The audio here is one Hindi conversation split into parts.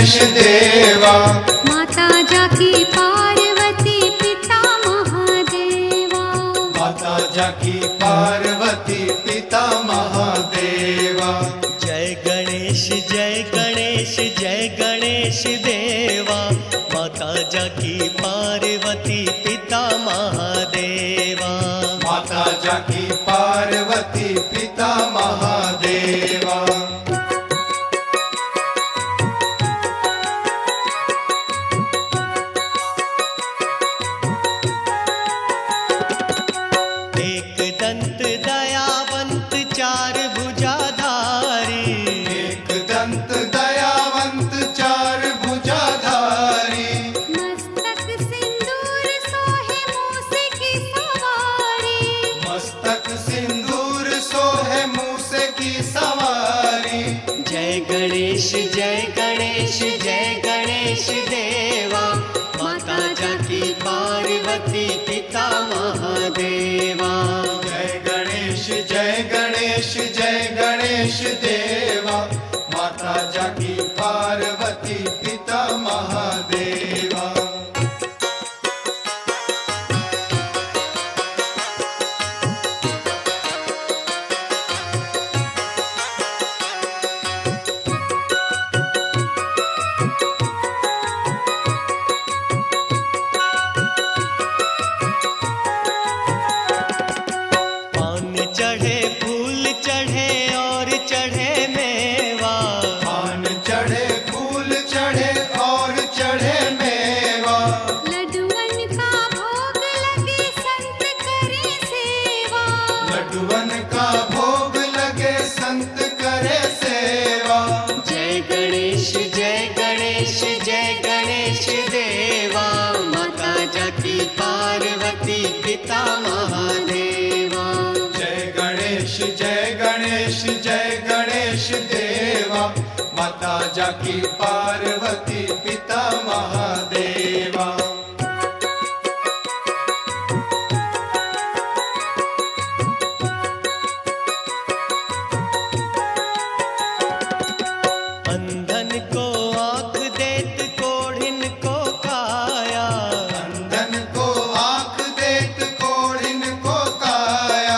गणेश देवा। माता जाकी पार्वती पिता महादेवा। माता जाकी पार्वती पिता महादेवा। जय गणेश जय गणेश जय गणेश देवा। माता जाकी पार्वती पिता महादेवा। माता जाकी पार्वती पिता महादेवा। एक दंत दयावंत चार भुजाधारी। एक दंत दयावंत चार भुजाधारी। मस्तक सिंदूर सोहे मूसे की सवारी। मस्तक सिंदूर सोहे मूसे की सवारी। जय गणेश जय गणेश जय गणेश देवा। माता जाकी पार्वती पिता महादेवा। जय गणेश जय गणेश जय गणेश देवा। माता जाकी पार्वती पिता महादेवा। पान चढ़े फूल चढ़े और चढ़े मेवा। पान चढ़े फूल चढ़े और चढ़े मेवा। लड्डुअन का भोग लगे संत करे सेवा। लड्डुअन का भोग लगे संत करे सेवा। जय गणेश जय गणेश जय गणेश देवा। माता जाकी पार्वती पिता महादेवा। जय गणेश जय गणेश जय गणेश देवा। माता जाकी पार्वती पिता महादेवा। अंधन को आँख देत कोढ़िन को काया। अंधन को आँख देत कोढ़िन को काया।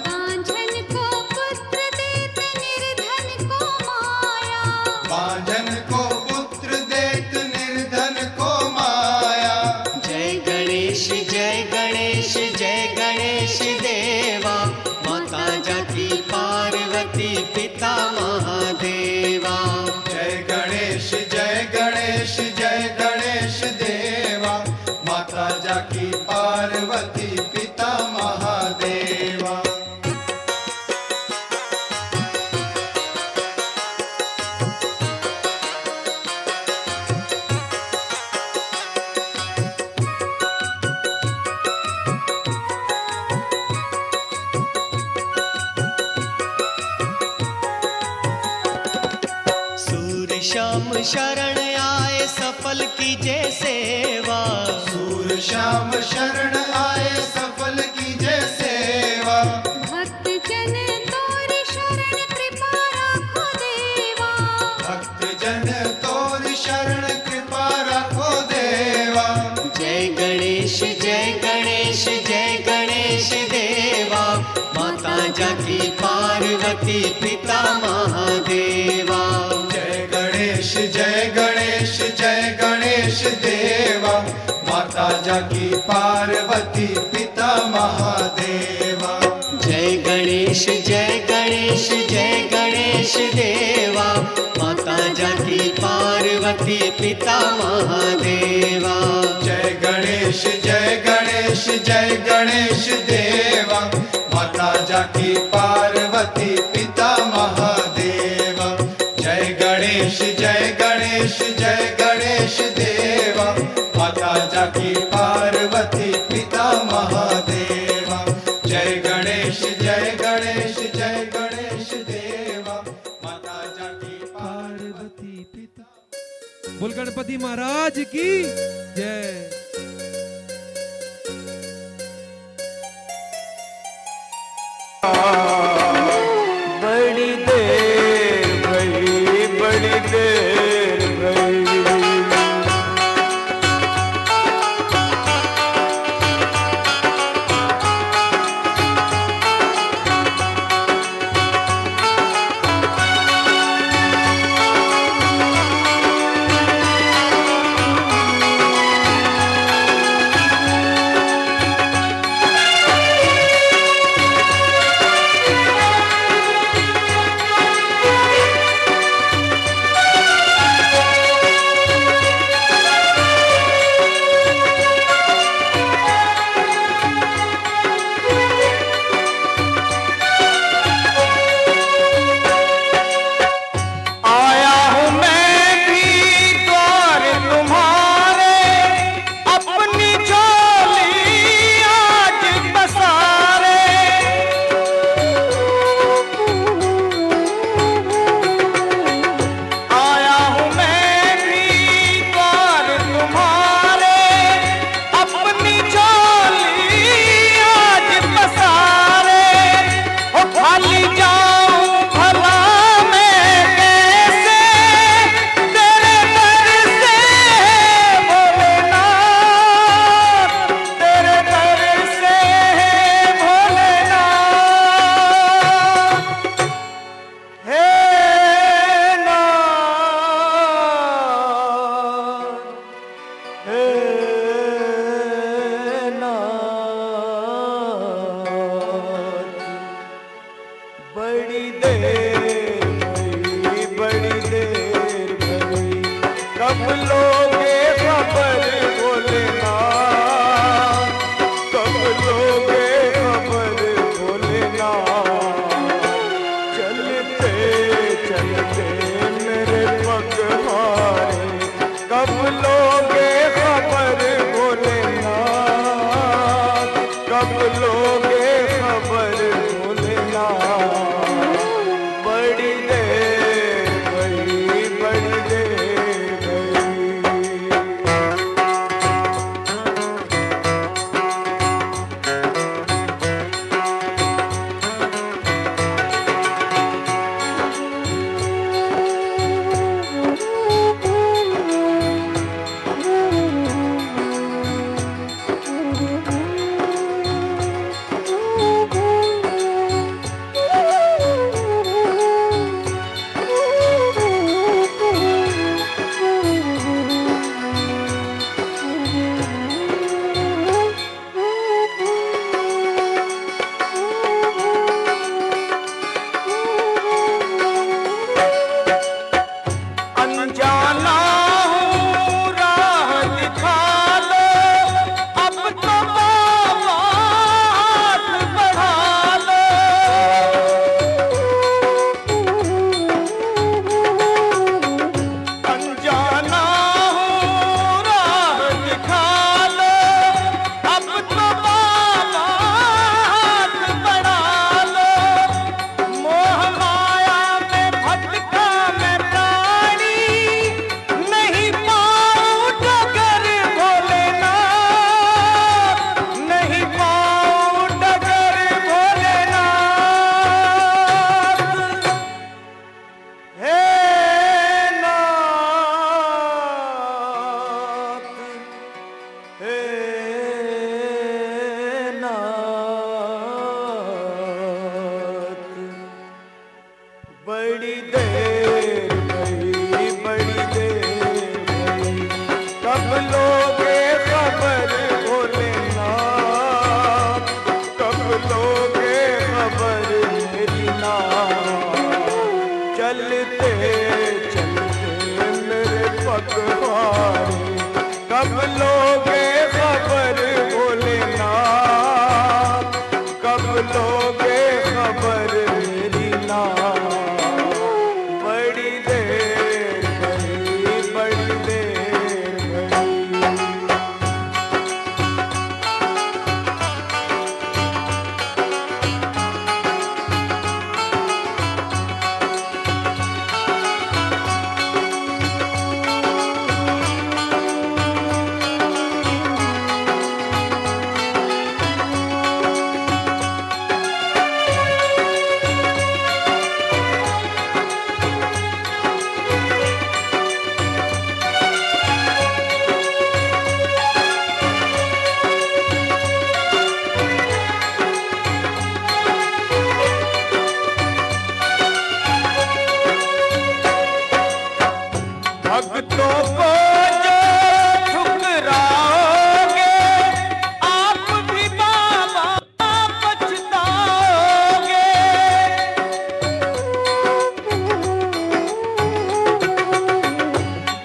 बांझन को पुत्र देत निर्धन को माया। बांझन को पुत्र देत निर्धन को माया। जय गणेश जय गणेश जय गणेश देवा। माता जाकी पार्वती पिता महादेवा। जय गणेश जय गणेश जय गणेश देवा। माता जाकी पार्वती पिता महादेवा। सूर्य श्याम शरण आए सफल कीजे सेवा। सूर श्याम शरण आए सफल कीजे सेवा। भक्त जन तोरी शरण कृपा राखो देवा। भक्त जन तोर शरण कृपा रखो देवा। जय गणेश जय गणेश जय गणेश देवा। माता जाकी पार्वती पिता महादेवा। जय गणेश जय गणेश जय गणेश देवा। माता जाकी पार्वती पिता महादेवा। जय गणेश जय गणेश जय गणेश देवा। माता जाकी पार्वती पिता महादेवा। जय गणेश जय गणेश जय गणेश देवा। माता जाकी पार्वती पिता महादेवा। जय गणेश जय गणेश जय गणेश देवा। माता जाकी पार्वती पिता महादेवा। जय गणेश जय गणेश जय गणेश देवा। माता जाकी पार्वती पिता। बोल गणपति महाराज की जय। बड़ी देर भई बड़ी देर भई। लोगे खबर भोलेनाथ? बड़ी देर गई, बड़ी देर गई। अनजाना हूँ राह दिखा लो, अब तो बाबा हाथ बढ़ा लो। अनजाना हूँ राह दिखा लो, अब तो बाबा हाथ बढ़ा लो। मोह माया में भटका मैं प्राणी, नहीं पाऊं डगर भोलेनाथ, नहीं पाऊं डगर भोलेनाथ। हे नाथ, हे नाथ, बड़ी देर गई, बड़ी देर गई। कब लोगे खबर भोलेनाथ? कब लोगे खबर मेरी नाथ? चलते चलते मेरे पगवारे, कब लोगे खबर भोलेनाथ? कब लोगे खबर मेरी नाथ? बड़ी देर गई, बड़ी देर गई। भक्तों को जो ठुकराओगे, आप भी बाबा पछताओगे।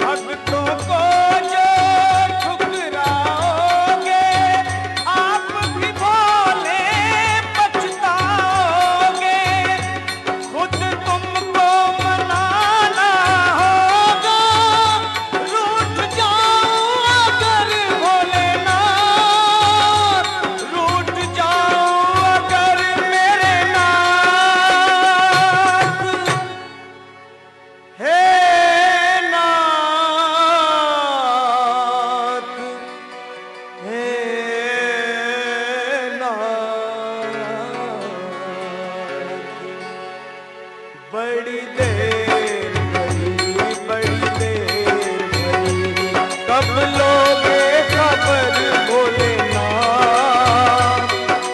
भक्तों को जो ठुकराओगे, आप भी भोले पछताओगे। खुद तुमको मनाना होगा, रूठ जाऊं अगर भोलेनाथ, रूठ जाऊं अगर मेरे नाथ। हे नाथ, हे नाथ, बड़ी देर गई, बड़ी देर गई। कब लोगे खबर भोलेनाथ?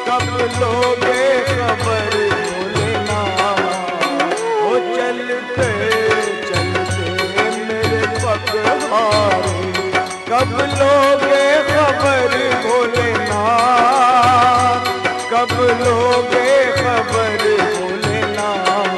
कब लोगे खबर भोलेनाथ? ओ चलते चलते मेरे पगवारे, कब लोगे खबर भोलेनाथ? कब लोगे खबर भोलेनाथ?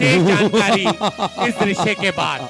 विशेष जानकारी इस दृश्य के बाद।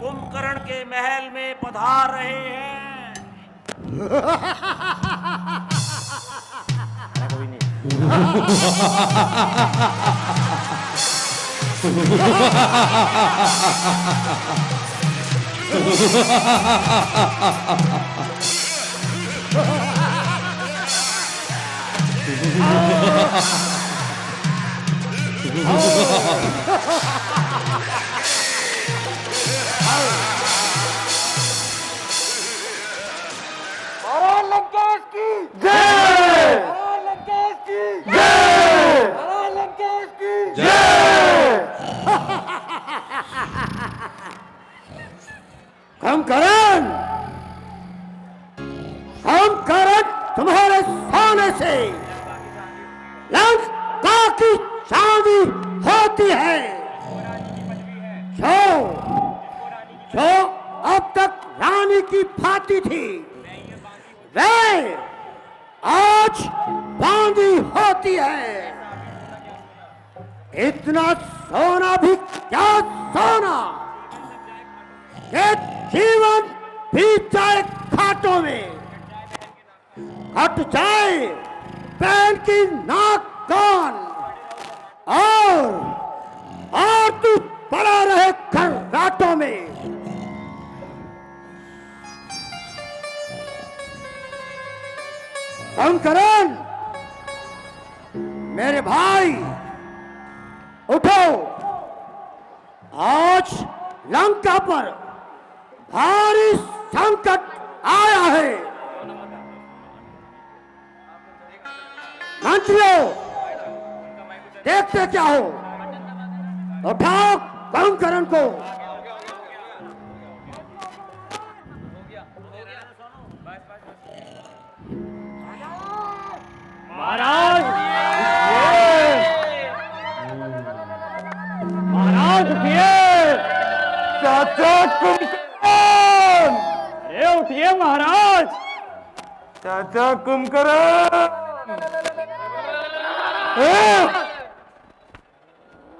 कुंभकर्ण के महल में पधार रहे हैं। कोई नहीं। कुंभकर्ण तुम्हारे सोने से लंका की चांदी होती है। जो जो अब तक रानी की भांति थी वे आज बांदी होती है। इतना सोना भी क्या सोना, ये जीवन बीत जाए खाटों में, हट जाए पैन की नाक कान, और तू पड़ा रहे खर्राटों में। कुंभकर्ण मेरे भाई उठो, आज लंका पर भारी संकट आया है। मंत्रियों देखते क्या हो, उठाओ कुंभकर्ण को। महाराज महाराज उठिए, चाचा कुंभकर्ण, अरे उठिए महाराज, चाचा कुंभकर्ण,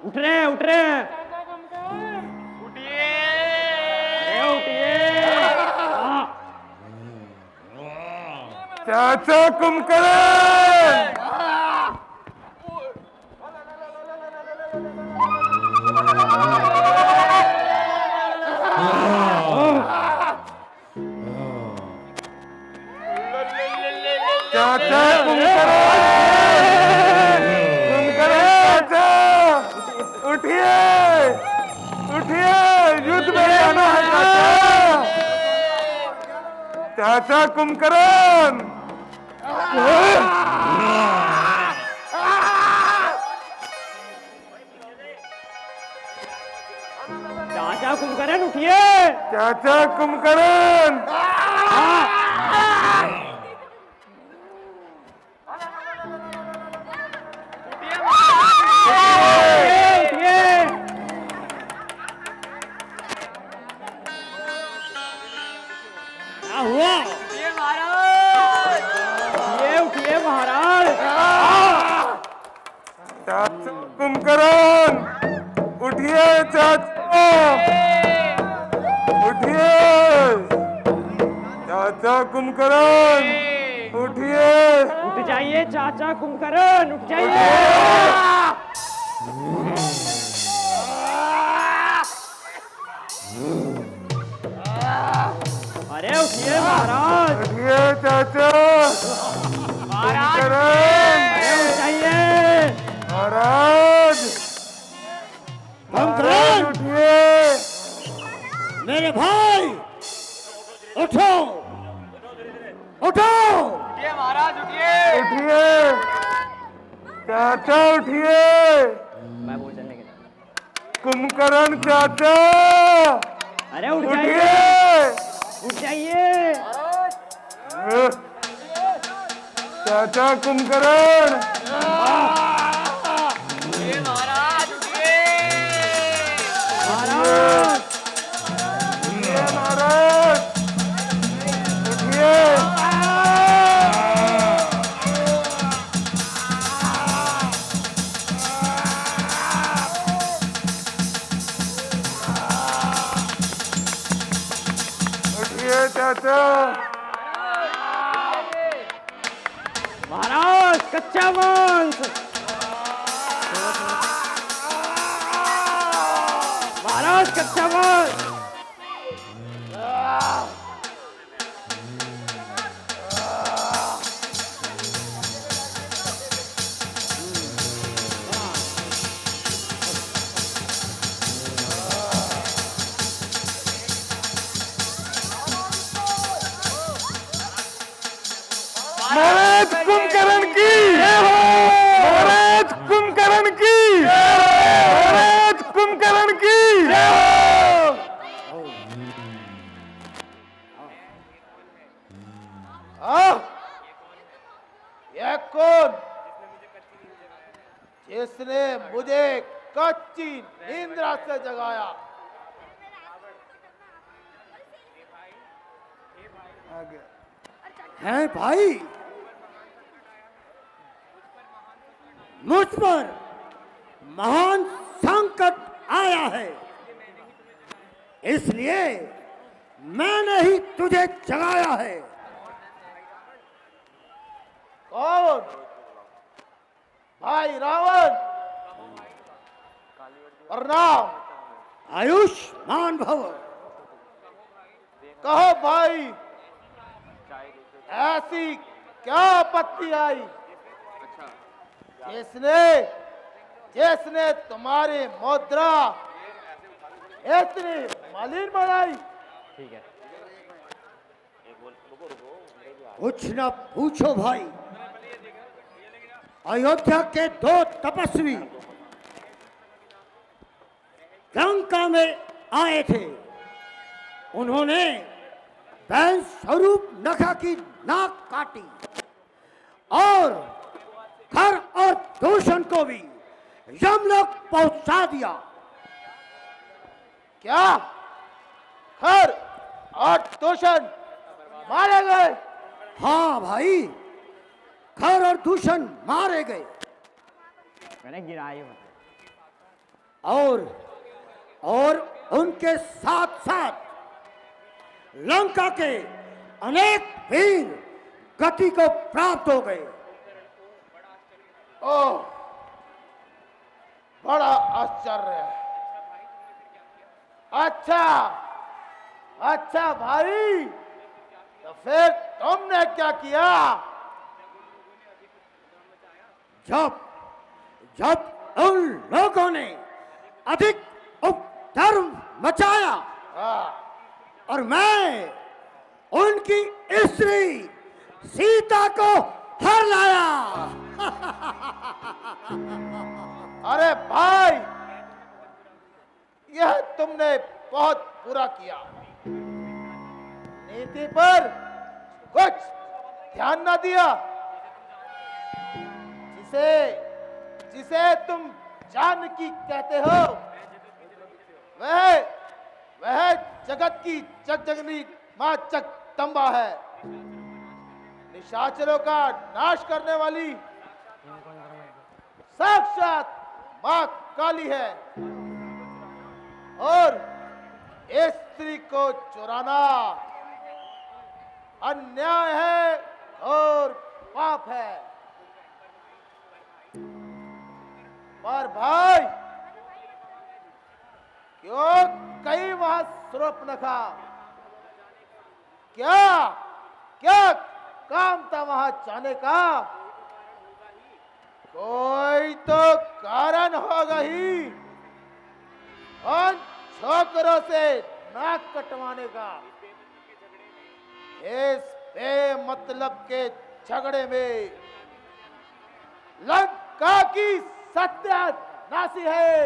उठ रहे हैं, उठ रहे हैं, उठिए, अरे उठिए, चाचा कुंभकर्ण, चाचा कुंभकर्ण, उठिए, उठिए, युद्ध में जाना है चाचा, चाचा कुंभकर्ण, चाचा कुंभकर्ण उठिए, चाचा कुंभकर्ण, चाचा कुंभकर्ण उठिए, चाचा उठिए, चाचा कुंभकर्ण, उठिए। उठ जाइए चाचा कुंभकर्ण, उठ जाइए। अरे उठिए महाराज। उठिए चाचा। महाराज कुंभकर्ण। अरे उठ जाइए। महाराज कुंभकर्ण, उठिए। मेरे भाई उठो, उठो। उठिए चाचा, उठिए। मैं बोल चलने के। कुंभकर्ण चाचा, अरे उठ उठिए। जाइए, उठ जाइए। चाचा कुंभकर्ण। महाराज उठिए महाराज, उठिए। उठिए चाचा। महाराज कच्चा मांस। महाराज कच्चा मांस। महाराज कुंभकर्ण की, महाराज कुंभकर्ण की, महाराज कुंभकर्ण की। यह कौन जिसने मुझे कच्ची नींद्रा से जगाया? हैं भाई, मुझ पर महान संकट आया है, इसलिए मैंने ही तुझे जगाया है। कौन? भाई रावण। प्रणाम। आयुष्मान भव। कहो भाई, ऐसी क्या आपत्ति आई जिसने तुम्हारी मुद्रा इतनी मलिन बनाई? कुछ न पूछो भाई, अयोध्या के दो तपस्वी लंका में आए थे। उन्होंने बैल स्वरूप नखा की नाक काटी और खर और दूषण को भी यमलोक पहुंचा दिया। क्या खर और दूषण मारे गए? हाँ भाई, खर और दूषण मारे गए। मैंने गिराए और उनके साथ साथ लंका के अनेक वीर गति को प्राप्त हो गए। ओह, बड़ा आश्चर्य है। अच्छा भाई, तो फिर तुमने क्या किया? जब उन लोगों ने अधिक उपद्रव मचाया और मैं उनकी स्त्री सीता को हर लाया। अरे भाई, यह तुमने बहुत बुरा किया। नीति पर कुछ ध्यान न दिया। जिसे तुम जानकी कहते हो, वह जगत की जगजननी मां जगदंबा है। निशाचरों का नाश करने वाली साक्षात मां काली है। और इस स्त्री को चुराना अन्याय है, और पाप है। पर भाई क्यों कई वहां सूर्पनखा क्या क्या काम था वहां जाने का? कोई तो कारण होगा ही उन छोकरों से नाक कटवाने का। इस बेमतलब के झगड़े में लंका की सत्यानाशी है।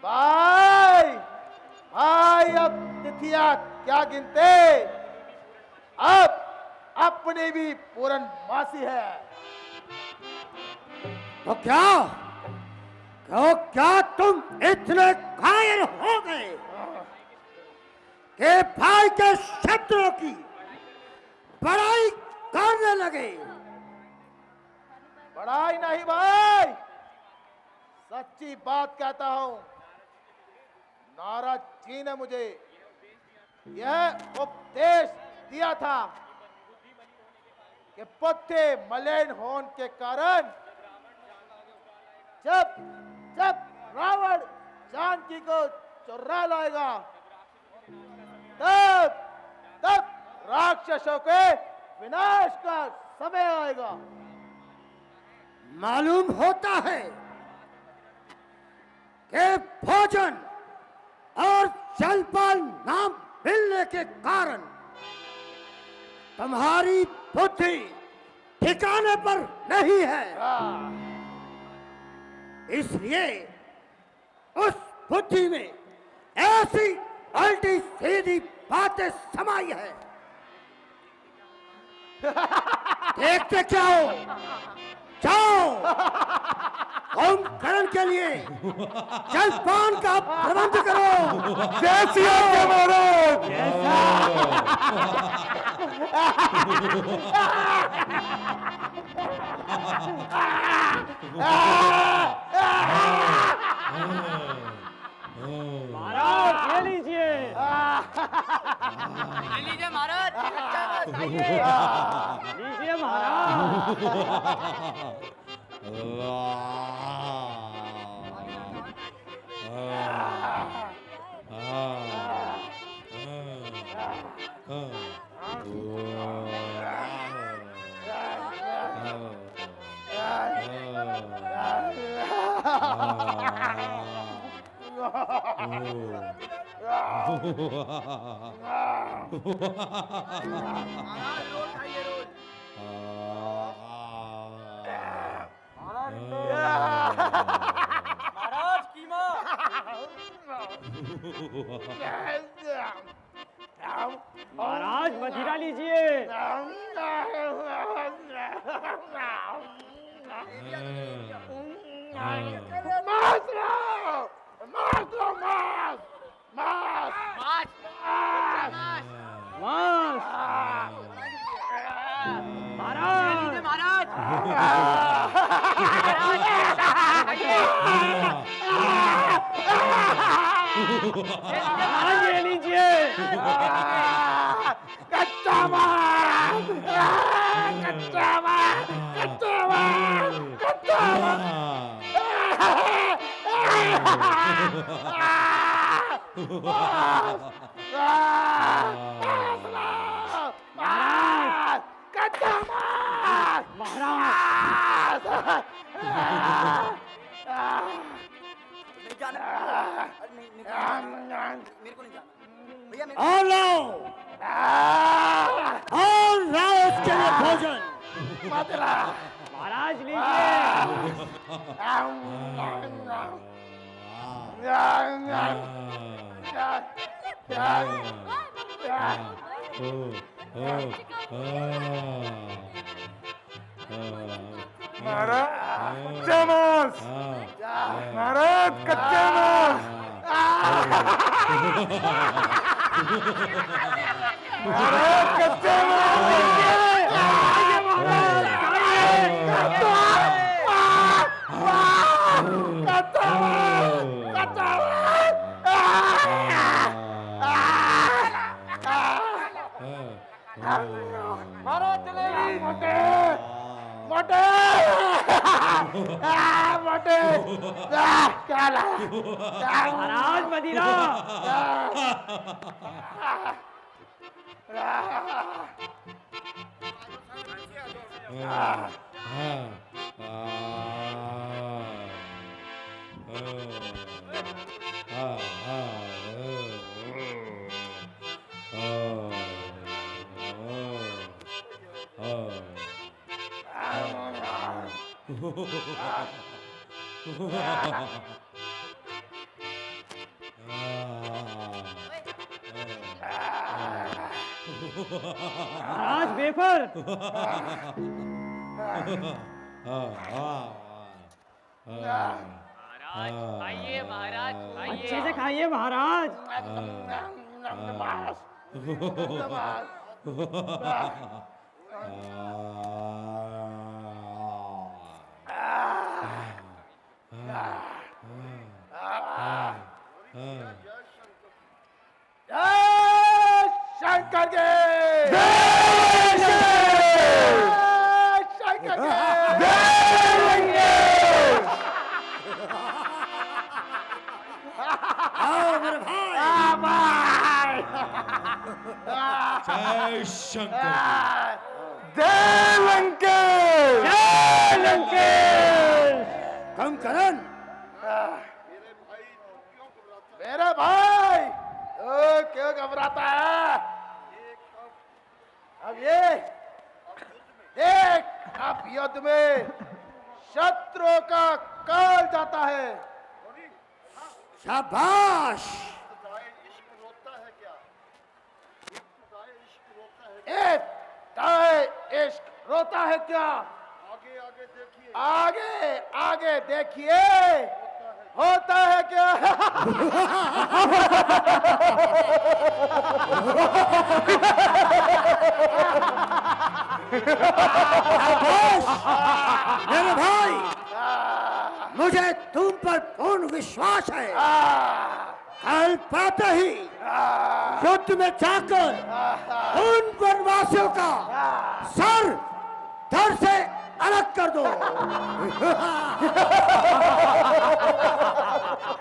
भाई भाई अब तिथियां क्या गिनते, अब अपनी भी पूर्णमासी है। तो क्या तुम इतने घायल हो गए कि भाई के शत्रुओं की बड़ाई करने लगे? बड़ाई नहीं भाई, सच्ची बात कहता हूं। नारद जी ने मुझे यह उपदेश दिया था कि पत्ते मलिन होने के कारण जब जब रावण जानकी को चुरा लाएगा तब तब राक्षसों के विनाश का समय आएगा। मालूम होता है कि भोजन और जलपान ना मिलने के कारण तुम्हारी बुद्धि ठिकाने पर नहीं है। इसलिए उस बुद्धि में ऐसी उल्टी सीधी बातें समाई है। देखते क्या हो, जाओ होमकरण के लिए जलपान का प्रबंध करो। जय श्री राम महाराज। महाराज ये लीजिए। लीजिए महाराज, लीजिए महाराज। महाराज कीमा। महाराज मदिरा लीजिए। मांस। महाराज महाराज महाराज ये लीजिए। कच्चा मांस, कच्चा मांस, कच्चा मांस, कच्चा मांस, कच्चा मांस, महाराज नहीं जाना। नहीं मेरे को नहीं जाना भैया। और लाओ उसके लिए भोजन। महाराज लीजिए। महाराज कच्चा मांस, महाराज कच्चा मांस, महाराज कच्चा मारो चले मोटे मोटे मोटे क्या महाराज मदीरा महाराज बेफर आइए महाराज अच्छे से खाइए महाराज जय शंकर के शंकर के आओ मेरे भाई जय शंकर कंकरन मेरे भाई क्यों घबराता है अब ये देख अब युद्ध में शत्रु का काल जाता है शाबाश ए ताए इश्क रोता है क्या आगे आगे देखिए होता है क्या शाबाश मेरे भाई मुझे तुम पर पूर्ण विश्वास है कल प्रातः ही युद्ध में जाकर उन वनवासियों का सर धड़ से अलग कर दो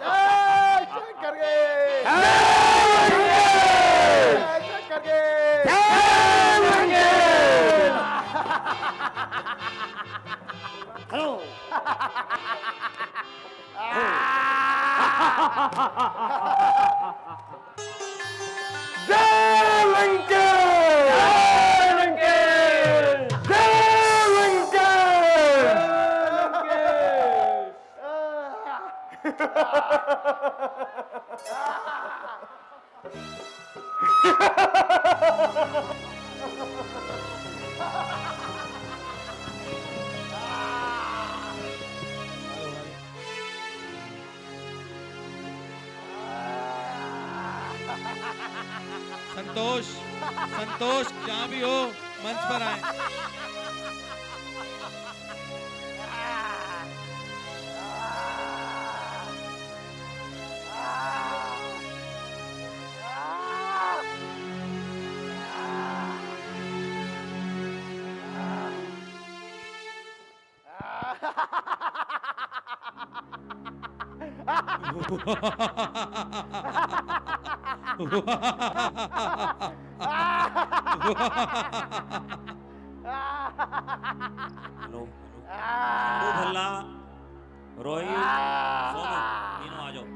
जय शंकर के जय शंकर के हेलो संतोष संतोष जहाँ भी हो मंच पर आए हेलो शंभू भल्ला रोहित सोनू तीनों आ जाओ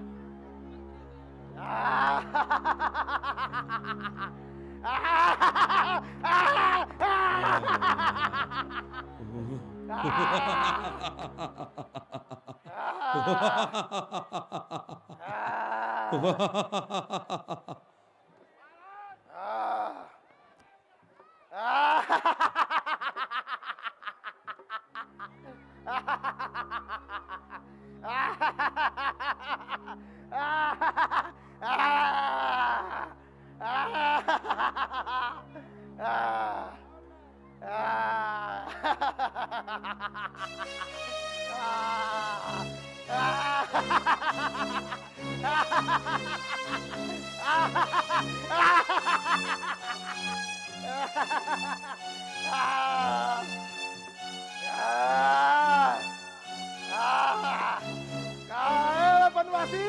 बनवासी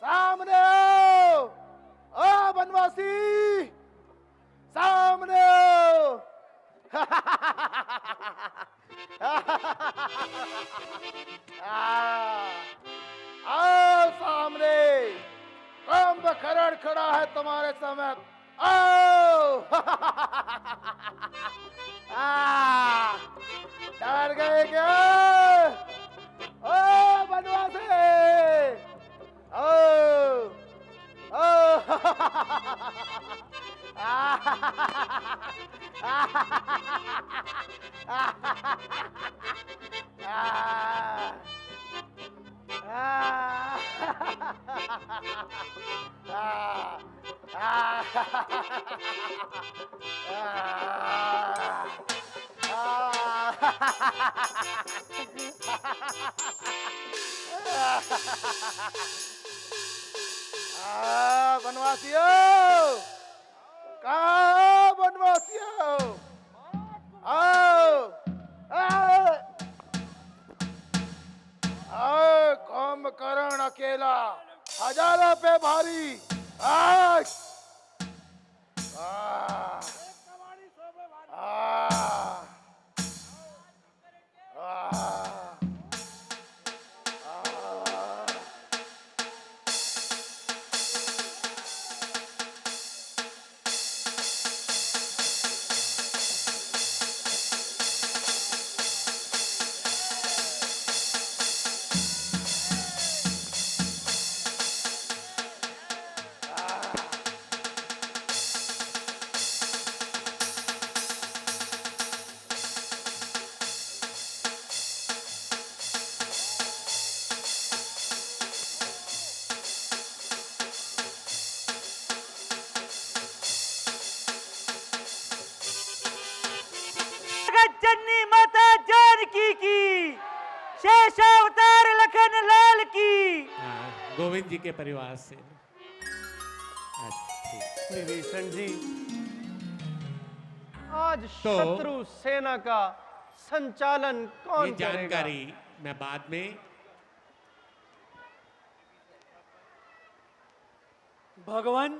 सामने आओ। ओ बनवासी सामने आओ। आओ सामने, कुंभकर्ण खड़ा है तुम्हारे समय। आओ। डर गए क्या? ओ बनवासी, ओ ओ बनवासियों, कहाँ बनवासियों? आओ, आओ, कुंभकर्ण अकेला हजारों पे भारी। आज जगज्जननी माता जानकी की, शेषावतार लखन लाल की। गोविंद जी के परिवार से। अच्छा, ठीक। विभीषण जी, आज तो शत्रु सेना का संचालन कौन ये करेगा? जानकारी मैं बाद में। भगवान,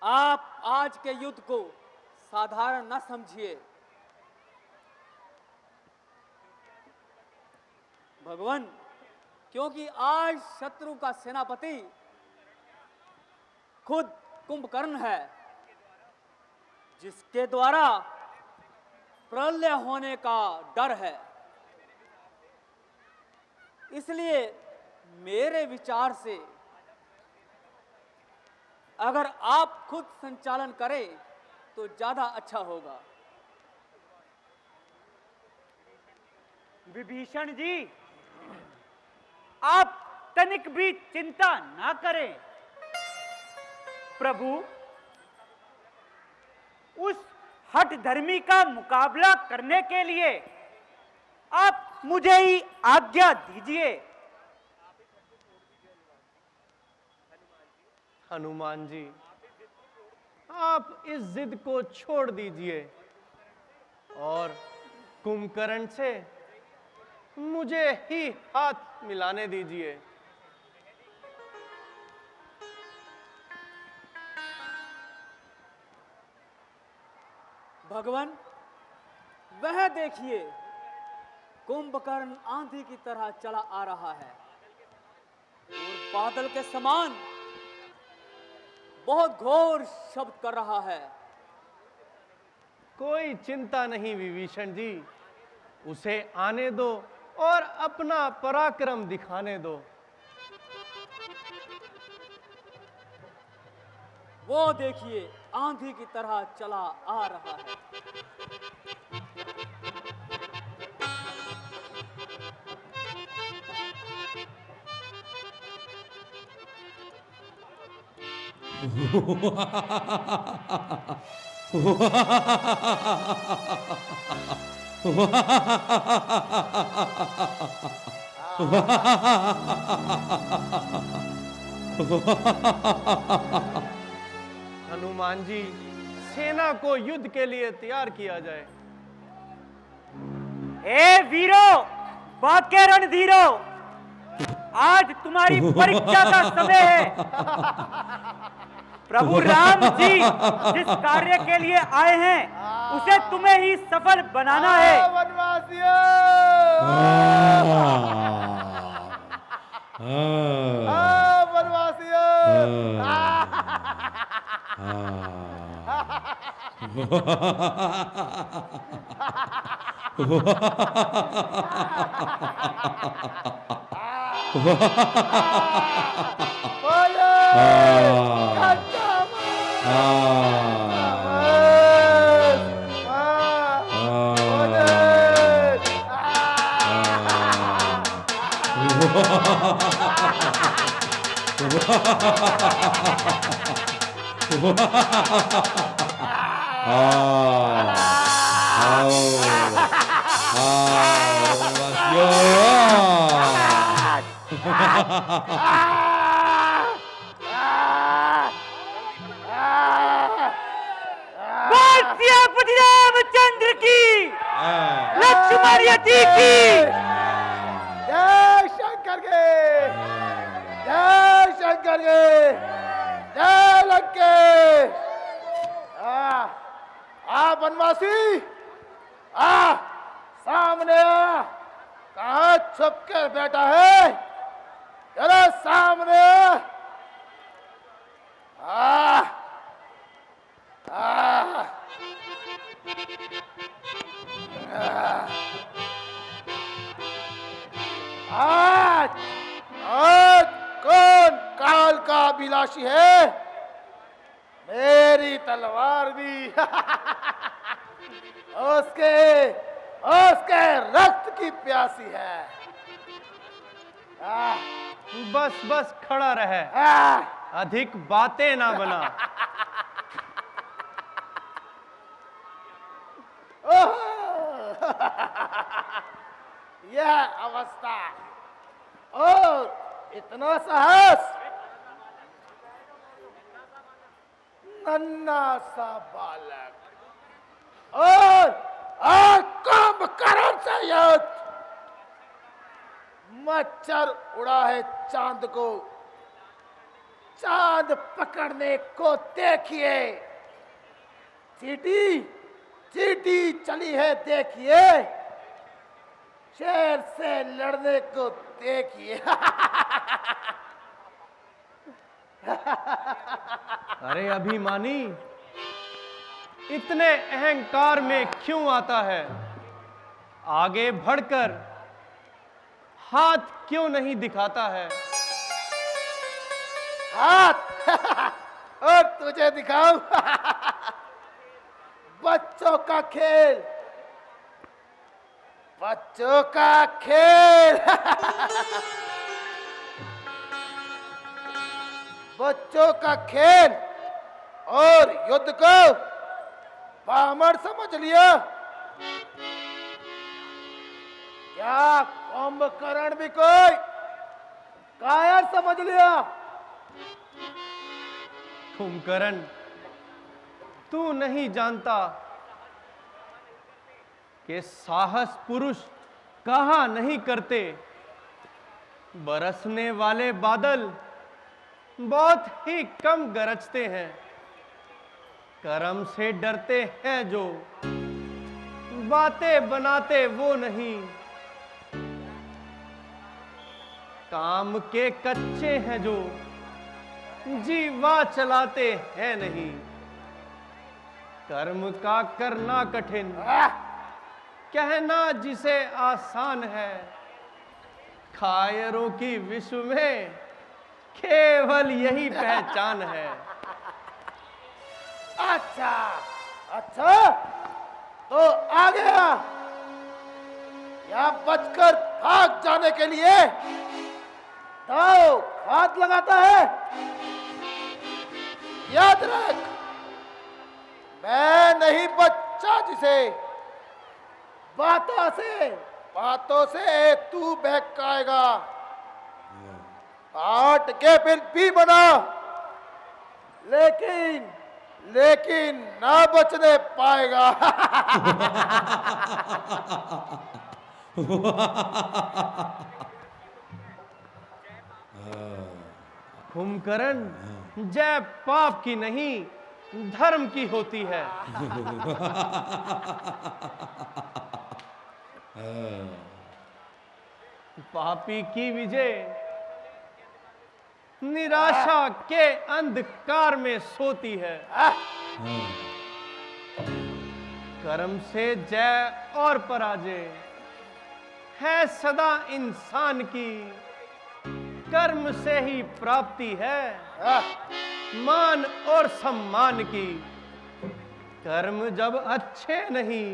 आप आज के युद्ध को साधारण न समझिए। भगवान, क्योंकि आज शत्रु का सेनापति खुद कुंभकर्ण है, जिसके द्वारा प्रलय होने का डर है। इसलिए मेरे विचार से अगर आप खुद संचालन करें तो ज्यादा अच्छा होगा। विभीषण जी, आप तनिक भी चिंता ना करें। प्रभु उस हठ धर्मी का मुकाबला करने के लिए आप मुझे ही आज्ञा दीजिए। हनुमान जी, आप इस जिद को छोड़ दीजिए और कुंभकर्ण से मुझे ही हाथ मिलाने दीजिए। भगवान, वह देखिए, कुंभकर्ण आंधी की तरह चला आ रहा है और बादल के समान बहुत घोर शब्द कर रहा है। कोई चिंता नहीं विभीषण जी, उसे आने दो और अपना पराक्रम दिखाने दो। वो देखिए, आंधी की तरह चला आ रहा है। हनुमान जी, सेना को युद्ध के लिए तैयार किया जाए। ए वीरो, बाके रणधीरो, आज तुम्हारी परीक्षा का समय है। प्रभु राम जी जिस कार्य के लिए आए हैं उसे तुम्हें ही सफल बनाना है। वनवासियों, वनवासियों, सियापति रामचंद्र की, लक्ष्मण यति की। जय शंकर के, जय शंकर के, जय लंकेश। वनवासी, सामने आ। कहाँ छुप कर बैठा है? जरा सामने आ। आज कौन काल का अभिलाषी है? मेरी तलवार भी उसके रक्त की प्यासी है। बस बस खड़ा रहे, अधिक बातें ना बना। यह अवस्था और इतना साहस, नन्हा सा बालक और कुंभकर्ण से युद्ध। मच्छर उड़ा है चांद को, चांद पकड़ने को देखिए। चींटी चींटी चली है देखिए, शेर से लड़ने को देखिए। अरे अभिमानी, इतने अहंकार में क्यों आता है? आगे बढ़कर हाथ क्यों नहीं दिखाता है? हाथ और तुझे दिखाऊं? बच्चों का खेल, बच्चों का खेल। बच्चों का खेल और युद्ध को पामर समझ लिया क्या? कुंभकर्ण भी कोई कायर समझ लिया? कुंभकर्ण, तू नहीं जानता कि साहस पुरुष कहा नहीं करते। बरसने वाले बादल बहुत ही कम गरजते हैं। कर्म से डरते हैं जो, बातें बनाते वो नहीं। काम के कच्चे हैं जो, जीवा चलाते हैं नहीं। कर्म का करना कठिन, कहना जिसे आसान है। कायरों की विश्व में केवल यही पहचान है। अच्छा अच्छा, तो आ गया या बचकर भाग जाने के लिए तो हाथ लगाता है? याद रख, मैं नहीं बच्चा जिसे बातों से तू बहकाएगा। आट के फिर भी बना, लेकिन ना बचने पाएगा। कुंभकर्ण, जय पाप की नहीं धर्म की होती है। पापी की विजय निराशा के अंधकार में सोती है। कर्म से जय और पराजय है सदा इंसान की, कर्म से ही प्राप्ति है मान और सम्मान की। कर्म जब अच्छे नहीं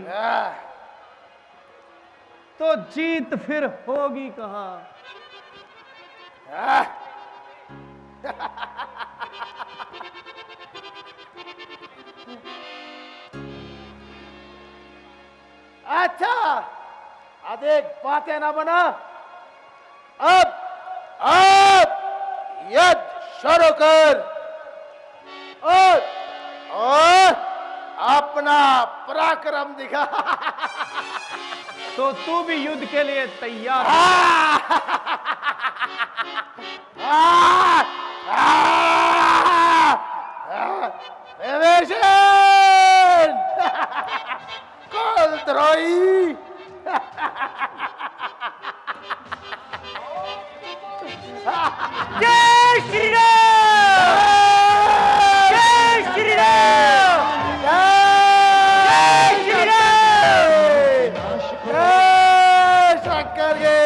तो जीत फिर होगी कहां? अच्छा, अधिक बातें ना बना, अब युद्ध शुरू कर और अपना पराक्रम दिखा। तो तू भी युद्ध के लिए तैयार है? विभीषण, कुलद्रोही, जय श्री राम, जय श्री राम, जय श्री राम, जय शंकर के।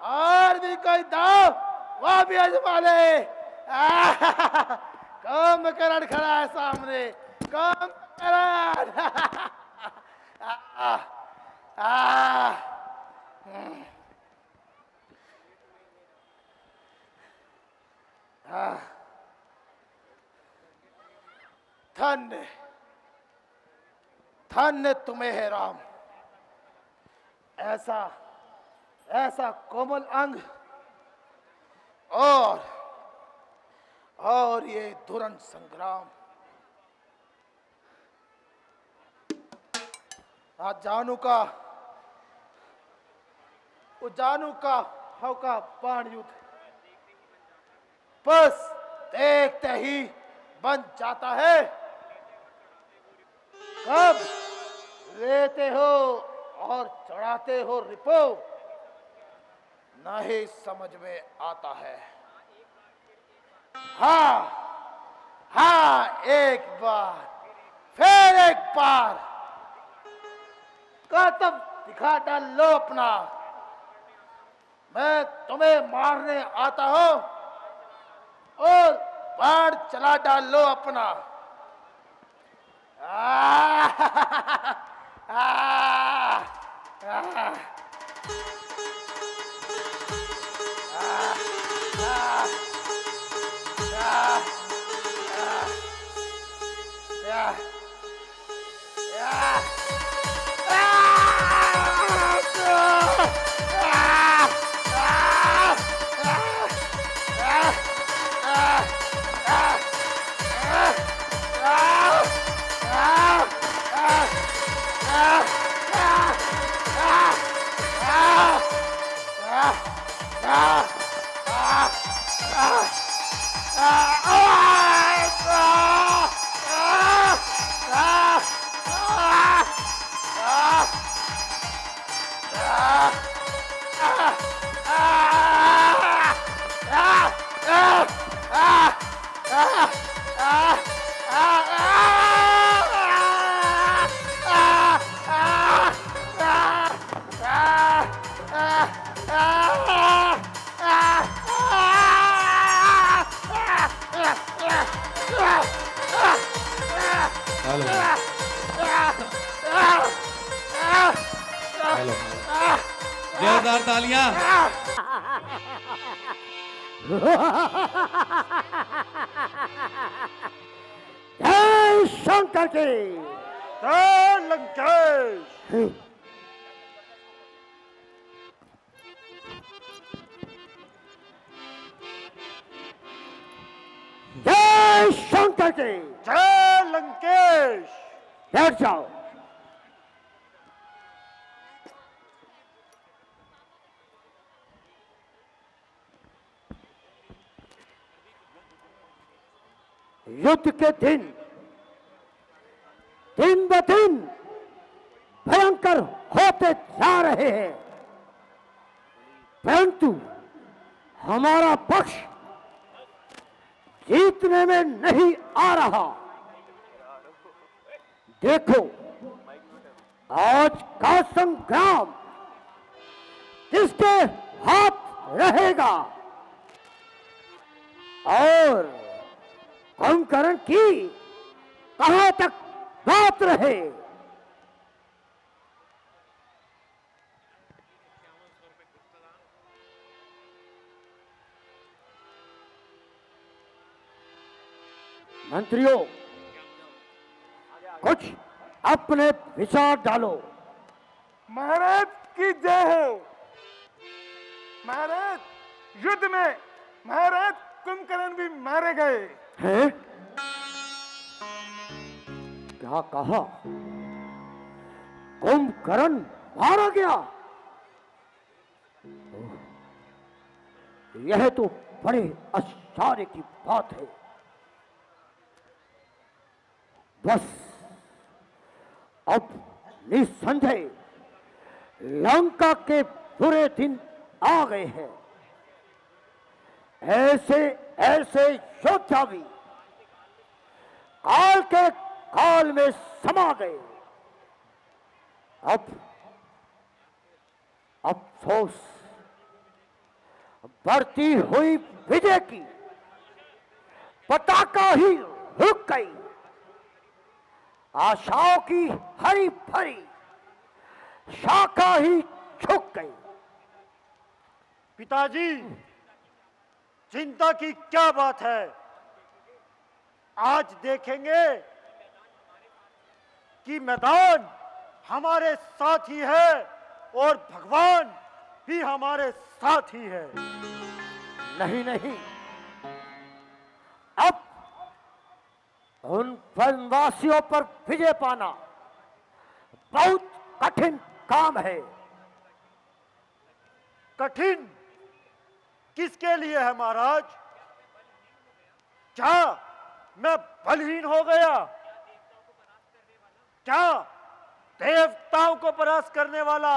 और भी कोई दाव वह भी आजमा ले। कुंभकर्ण खड़ा है सामने, कुंभकर्ण। धन्य धन्य तुम्हें है राम, ऐसा ऐसा कोमल अंग और ये दुरंत संग्राम। आज जानू का हौका बाण युद्ध बस देखते ही बन जाता है। कब लेते हो और चढ़ाते हो रिपो, नहीं समझ में आता है। हाँ एक बार फिर एक बार कर्तव्य दिखा डालो अपना। मैं तुम्हें मारने आता हूं और बाण चला डालो अपना। जोरदार तालियां। जय शंकर की जय लंकेश। जय शंकर की जय लंकेश। बैठ जाओ। युद्ध के दिन दिन ब दिन भयंकर होते जा रहे हैं, परंतु हमारा पक्ष जीतने में नहीं आ रहा। देखो आज का संग्राम किसके हाथ रहेगा और कुंभकर्ण की कहां तक बात रहे। मंत्रियों कुछ अपने विचार डालो। महाराज की जय हो। महाराज युद्ध में महाराज कुंभकर्ण भी मारे गए। हैं? क्या कहा? कुंभकर्ण मारा गया? ओह, यह तो बड़े आश्चर्य की बात है। बस अब निसंदेह लंका के बुरे दिन आ गए हैं। ऐसे ऐसे योद्धा भी काल के काल में समा गए। अब अफसोस, बढ़ती हुई विजय की पताका ही रुक गई। आशाओं की हरी भरी शाखा ही झुक गई। पिताजी, चिंता की क्या बात है? आज देखेंगे कि मैदान हमारे साथ ही है और भगवान भी हमारे साथ ही है। नहीं नहीं, अब उन वनवासियों पर विजय पाना बहुत कठिन काम है। कठिन किसके लिए है महाराज? क्या मैं बलहीन हो गया? क्या देवताओं को परास्त करने वाला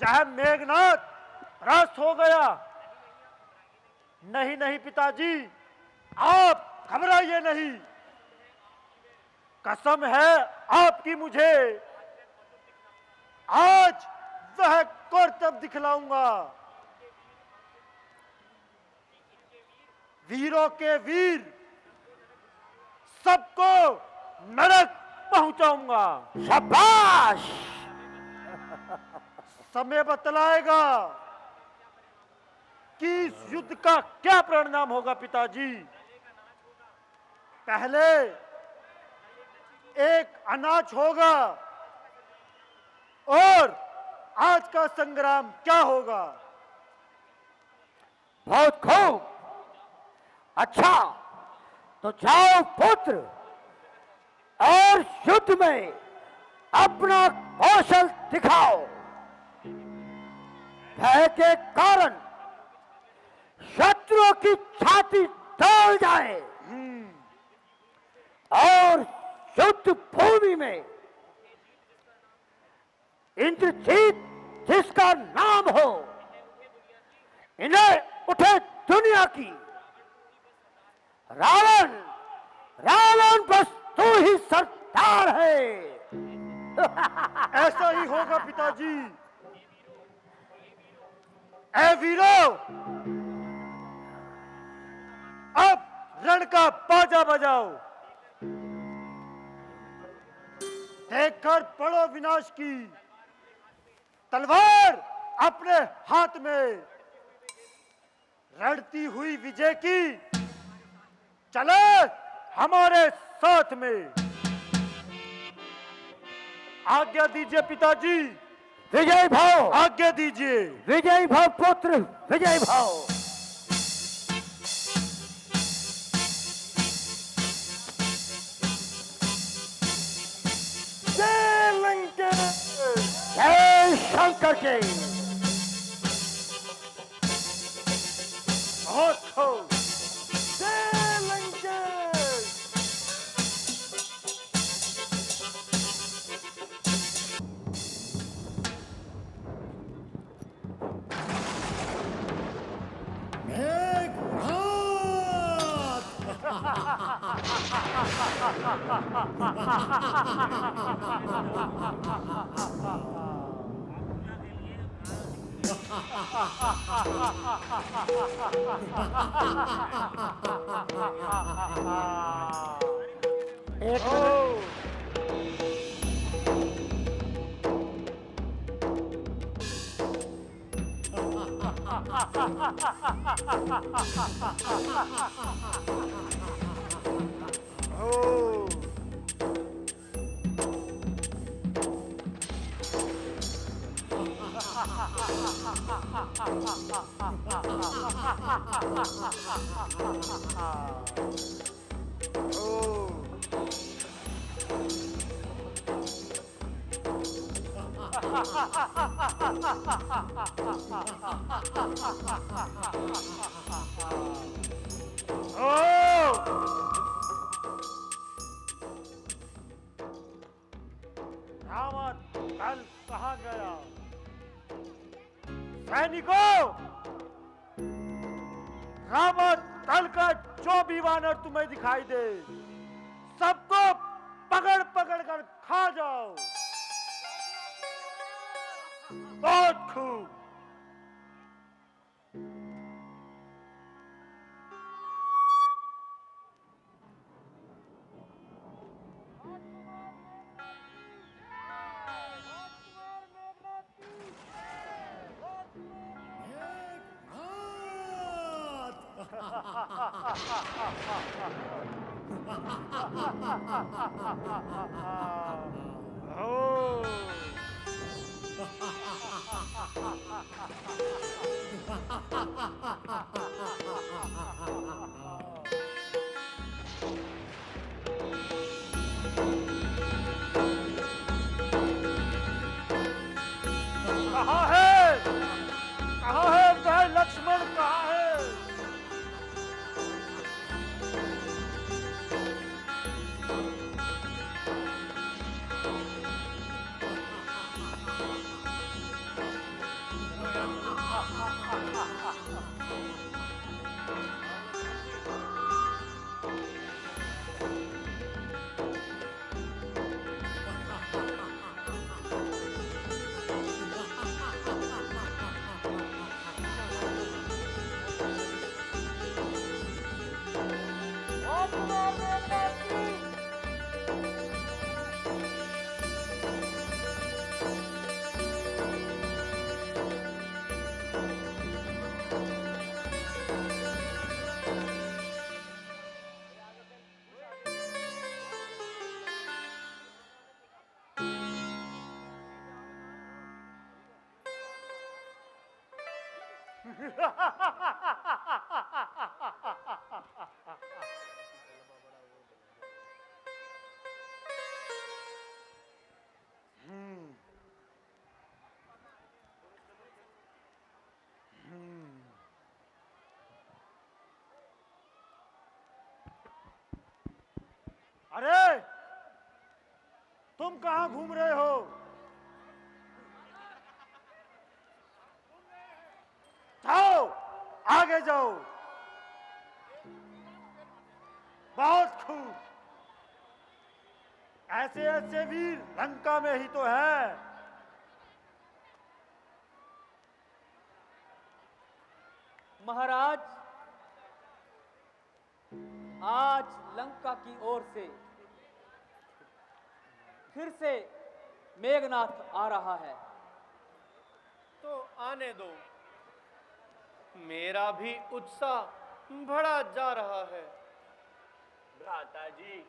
यह मेघनाथ परास्त हो गया? नहीं नहीं पिताजी, आप घबराइए नहीं। कसम है आपकी मुझे, आज वह करतब दिखलाऊंगा। वीरों के वीर सबको नरक पहुंचाऊंगा। शाबाश! समय बतलाएगा कि इस युद्ध का क्या परिणाम होगा पिताजी। पहले एक अनाज होगा और आज का संग्राम क्या होगा। बहुत खूब। अच्छा, तो जाओ पुत्र और युद्ध में अपना कौशल दिखाओ। भय के कारण शत्रुओं की छाती तोड़ जाए और युद्ध भूमि में इंद्रजीत जिसका नाम हो, इन्हें उठे दुनिया की। रावण, रावण बस तू ही सरदार है। ऐसा ही होगा पिताजी। ऐ वीरों, अब रण का बाजा बजाओ। देखकर पड़ो विनाश की तलवार अपने हाथ में। लड़ती हुई विजय की चले हमारे साथ में। आज्ञा दीजिए पिताजी। विजय भाव। आज्ञा दीजिए। विजय भाव पुत्र, विजय भाव। जय लंका, जय शंकर के। बहुत खूब। जय लंका। रावण कल कहाँ गया? सैनिकों, रावण दल का जो भी वानर तुम्हें दिखाई दे, सबको पकड़ पकड़ कर खा जाओ। बहुत खूब। कहाँ है? कहाँ है वह लक्ष्मण? कहाँ है? अरे तुम कहां घूम रहे हो? जाओ, आगे जाओ। बहुत खूब। ऐसे ऐसे वीर लंका में ही तो है। महाराज, आज लंका की ओर से फिर से मेघनाथ आ रहा है। तो आने दो, मेरा भी उत्साह बढ़ा जा रहा है। भ्राता जी,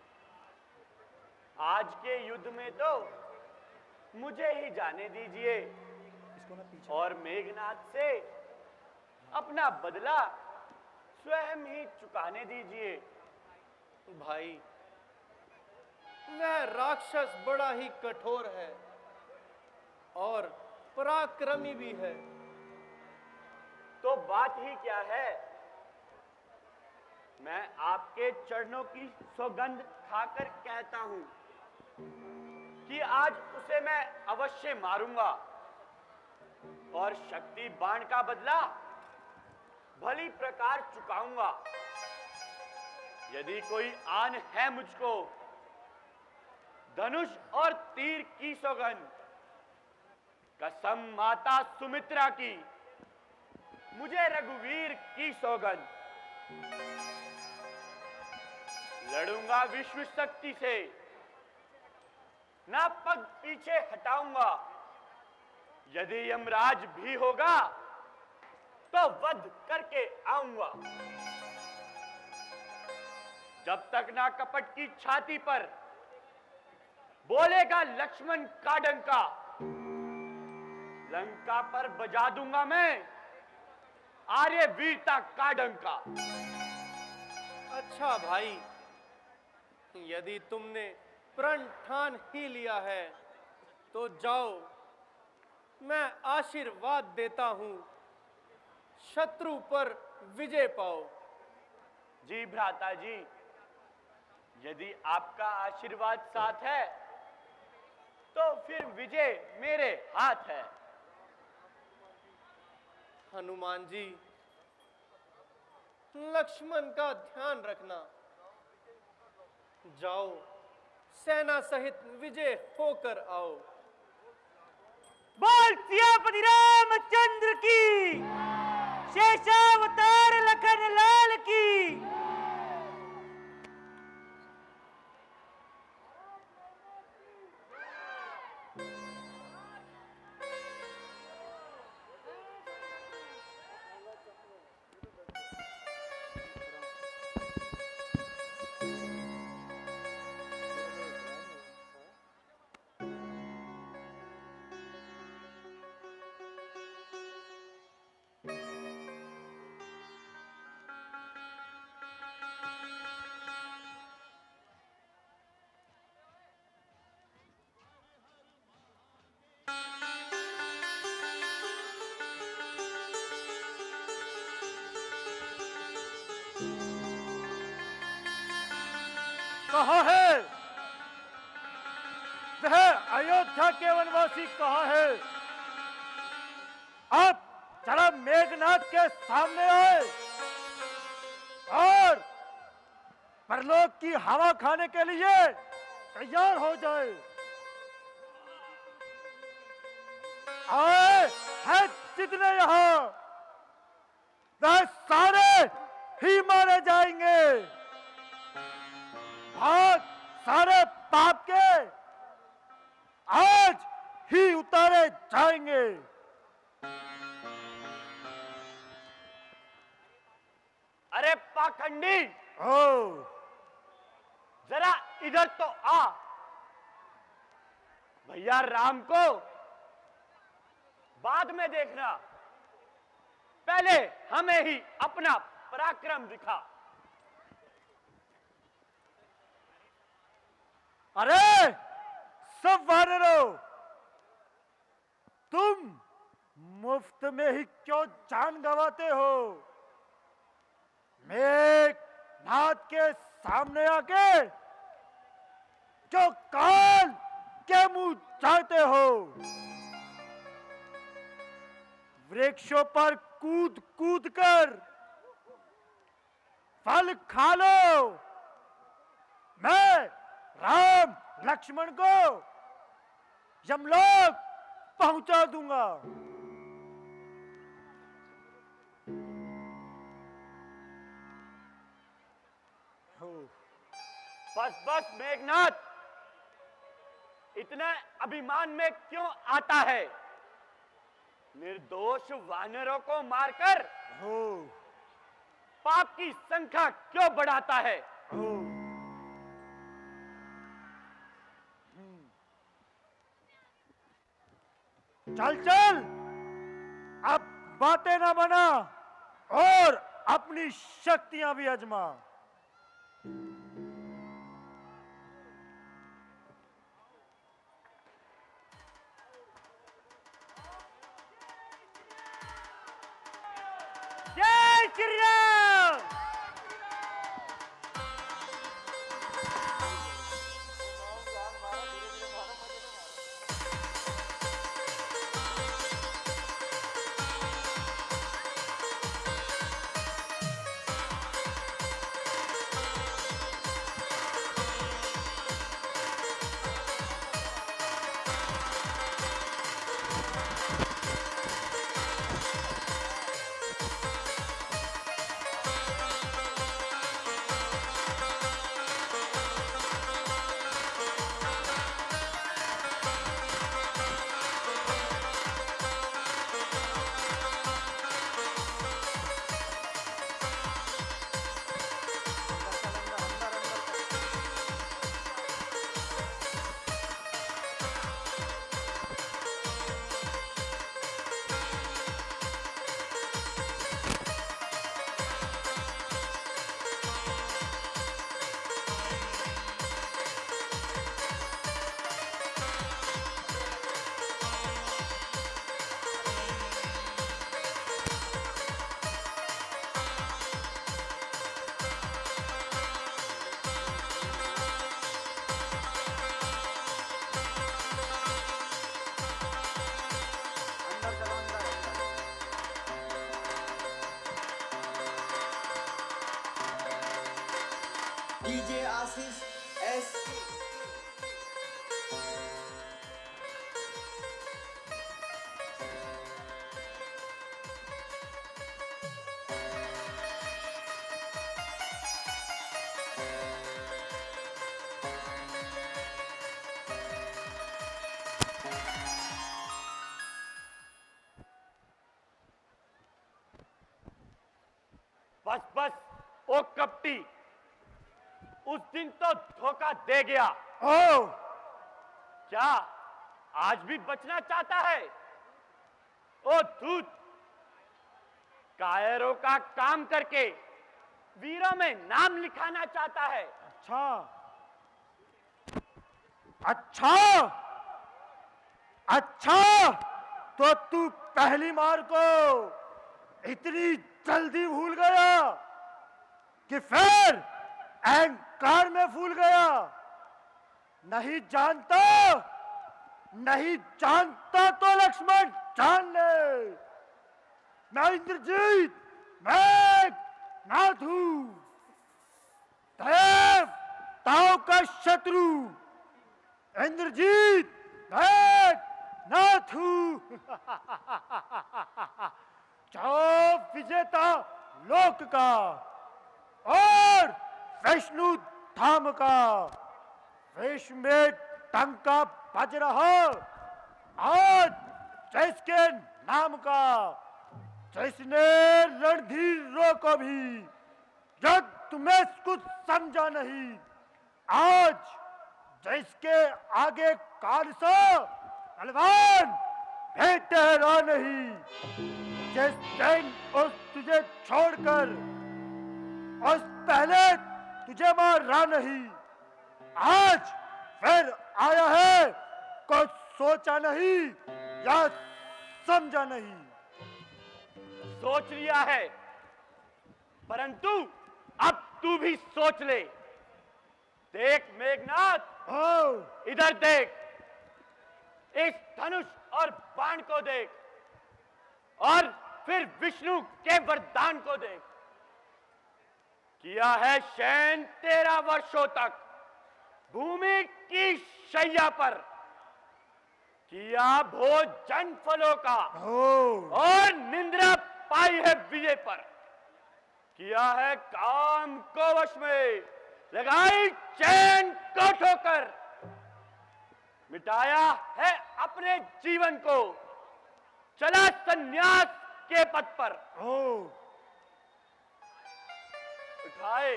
आज के युद्ध में तो मुझे ही जाने दीजिए और मेघनाथ से अपना बदला स्वयं ही चुकाने दीजिए। भाई, वह राक्षस बड़ा ही कठोर है और पराक्रमी भी है। तो बात ही क्या है? मैं आपके चरणों की सौगंध खाकर कहता हूं कि आज उसे मैं अवश्य मारूंगा और शक्ति बाण का बदला भली प्रकार चुकाऊंगा। यदि कोई आन है मुझको, धनुष और तीर की सौगंध, कसम माता सुमित्रा की, मुझे रघुवीर की सौगंध, लड़ूंगा विश्व शक्ति से, ना पग पीछे हटाऊंगा। यदि यमराज भी होगा तो वध करके आऊंगा। जब तक ना कपट की छाती पर बोलेगा लक्ष्मण का डंका, लंका पर बजा दूंगा मैं आर्य वीरता का डंका। अच्छा भाई, यदि तुमने प्रण ठान ही लिया है तो जाओ, मैं आशीर्वाद देता हूं, शत्रु पर विजय पाओ। जी भ्राता जी, यदि आपका आशीर्वाद साथ है तो फिर विजय मेरे हाथ है। हनुमान जी, लक्ष्मण का ध्यान रखना। जाओ, सेना सहित विजय होकर आओ। बोल सियापति रामचंद्र की, शेषावतार लखन लाल की। कहाँ है वह अयोध्या के वनवासी? कहाँ है? आप जरा मेघनाथ के सामने आए और परलोक की हवा खाने के लिए तैयार हो जाए। आए हैं जितने यहाँ, वह सारे ही मारे जाएंगे। भाग सारे पाप के आज ही उतारे जाएंगे। अरे पाखंडी, ओ जरा इधर तो आ। भैया राम को बाद में देखना, पहले हमें ही अपना पराक्रम दिखा। अरे सब वानरों, तुम मुफ्त में ही क्यों जान गंवाते हो? मेघनाथ के सामने आके जो काल के मुंह चाहते हो, वृक्षों पर कूद कूद कर फल खा लो। मैं राम लक्ष्मण को यमलोक पहुंचा दूंगा। बस बस मेघनाथ, इतना अभिमान में क्यों आता है? निर्दोष वानरों को मारकर पाप की संख्या क्यों बढ़ाता है? चल चल, अब बातें ना बना और अपनी शक्तियां भी आजमा। जय श्री राम। डीजे आशीष एस। बस बस ओ कपटी, उस दिन तो धोखा दे गया। ओ क्या आज भी बचना चाहता है? ओ दूत, कायरों का काम करके वीरों में नाम लिखाना चाहता है। अच्छा अच्छा अच्छा, तो तू पहली मार को इतनी जल्दी भूल गया कि फिर अहंकार में भूल गया। नहीं जानता, नहीं जानता तो लक्ष्मण जान ले, मैं इंद्रजीत, मैं नाथ हूं, देवताओं का शत्रु इंद्रजीत, मैं नाथ हूं। जो विजेता लोक का और विष्णु धाम का विश्व में टंका बज रहा आज जिसके नाम का, जिसने रणधीरों को भी जब तुम्हें कुछ समझा नहीं, आज जिसके आगे काल सा बलवान भी ठहरा नहीं, जिस दिन उस तुझे छोड़कर उस पहले तुझे मारा नहीं, आज फिर आया है, कुछ सोचा नहीं या समझा नहीं। सोच लिया है, परंतु अब तू भी सोच ले। देख मेघनाथ, इधर देख, इस धनुष और बाण को देख, और फिर विष्णु के वरदान को देख। किया है शयन 13 वर्षों तक भूमि की शैया पर, किया भोजन फलों का और निंद्रा पाई है विजय पर, किया है काम को वश में, लगाई चैन को ठोकर, मिटाया है अपने जीवन को, चला सन्यास के पथ पर। उठाए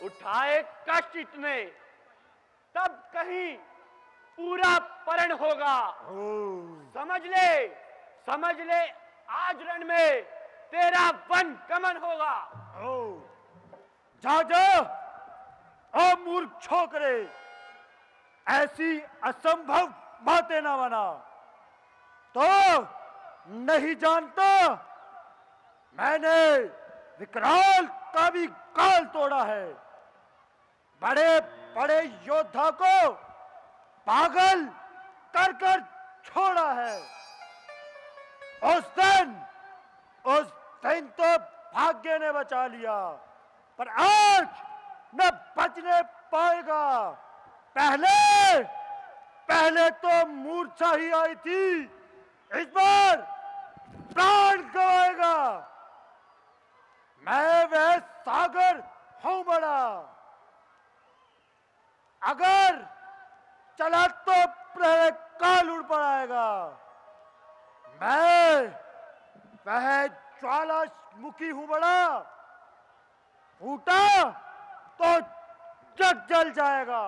उठाए कष्ट इतने, तब कहीं पूरा परण होगा। समझ ले आज रण में तेरा वन गमन होगा। जा जा, ओ मूर्ख छोकरे, ऐसी असंभव बातें ना बना। तो नहीं जानता, मैंने विकराल का भी काल तोड़ा है, बड़े बड़े योद्धा को पागल कर कर छोड़ा है। उस दिन तो भाग्य ने बचा लिया, पर आज न बचने पाएगा। पहले तो मूर्छा ही आई थी, इस बार प्राण गवाएगा। मैं वह सागर हूं बड़ा, अगर चला तो प्रलय काल उड़ पड़ाएगा। मैं वह ज्वालामुखी हूं बड़ा, फूटा तो जग जल जाएगा।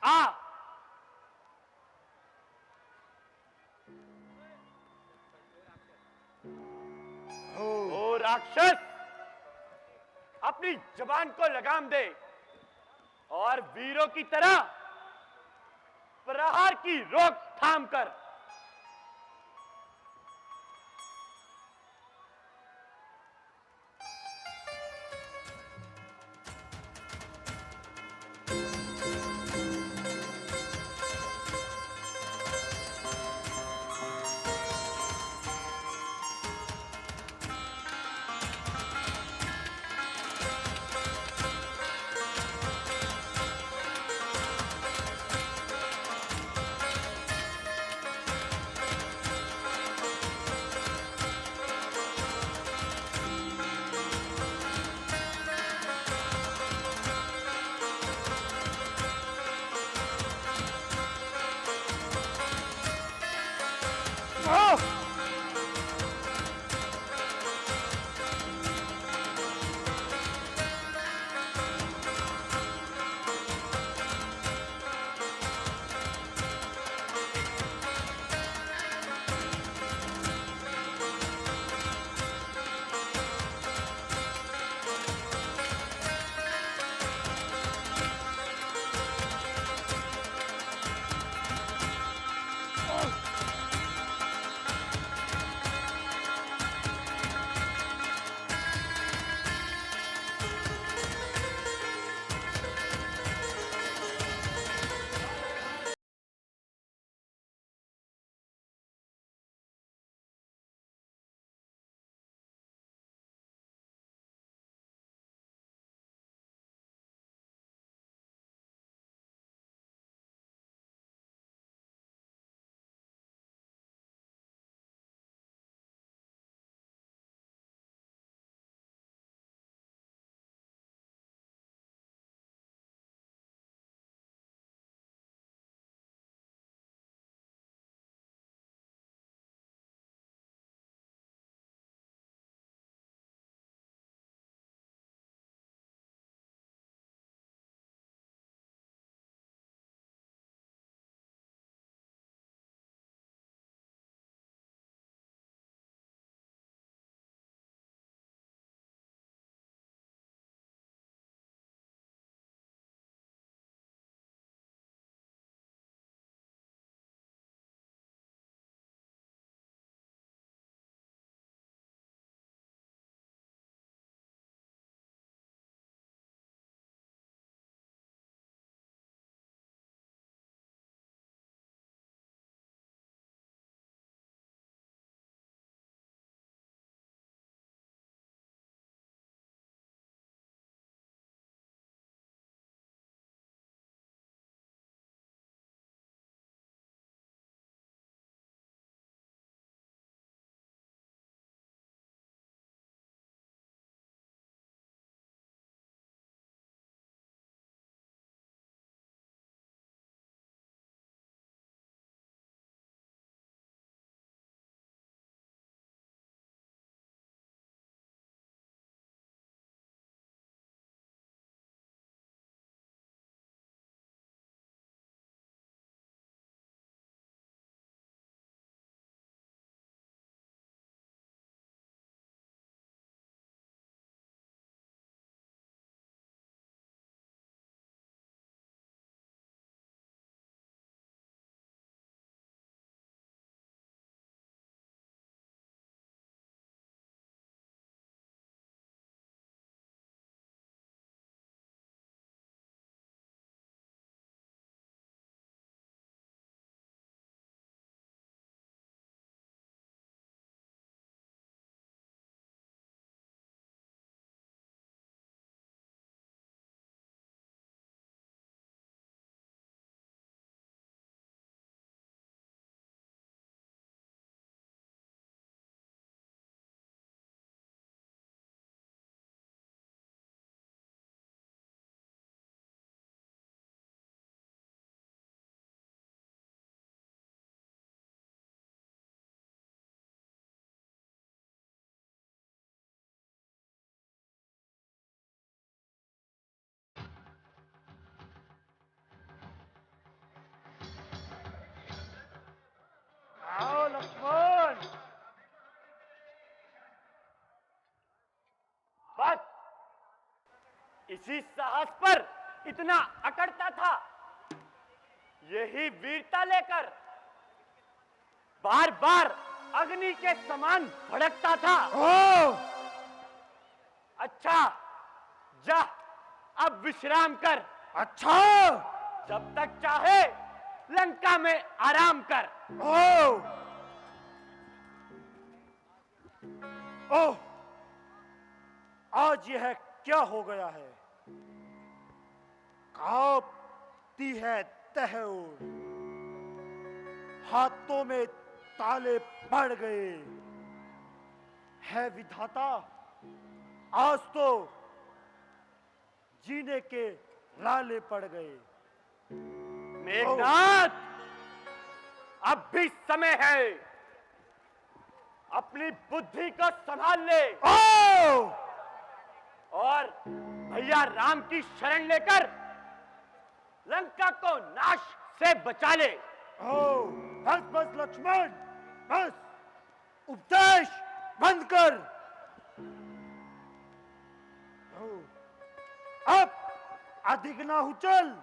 आ ओ राक्षस, अपनी जबान को लगाम दे और वीरों की तरह प्रहार की रोकथाम कर। आओ लक्ष्मण। बस इसी साहस पर इतना अकड़ता था, यही वीरता लेकर बार बार अग्नि के समान भड़कता था। अच्छा जा, अब विश्राम कर। अच्छा, जब तक चाहे लंका में आराम कर। ओह, आज यह क्या हो गया है? कांपती है तहूर, हाथों में ताले पड़ गए। है विधाता, आज तो जीने के लाले पड़ गए। मेघनाथ, अब भी समय है, अपनी बुद्धि को संभाल ले और भैया राम की शरण लेकर लंका को नाश से बचा ले। बस बस लक्ष्मण, बस उपदेश बंद कर। अब अधिक ना उछल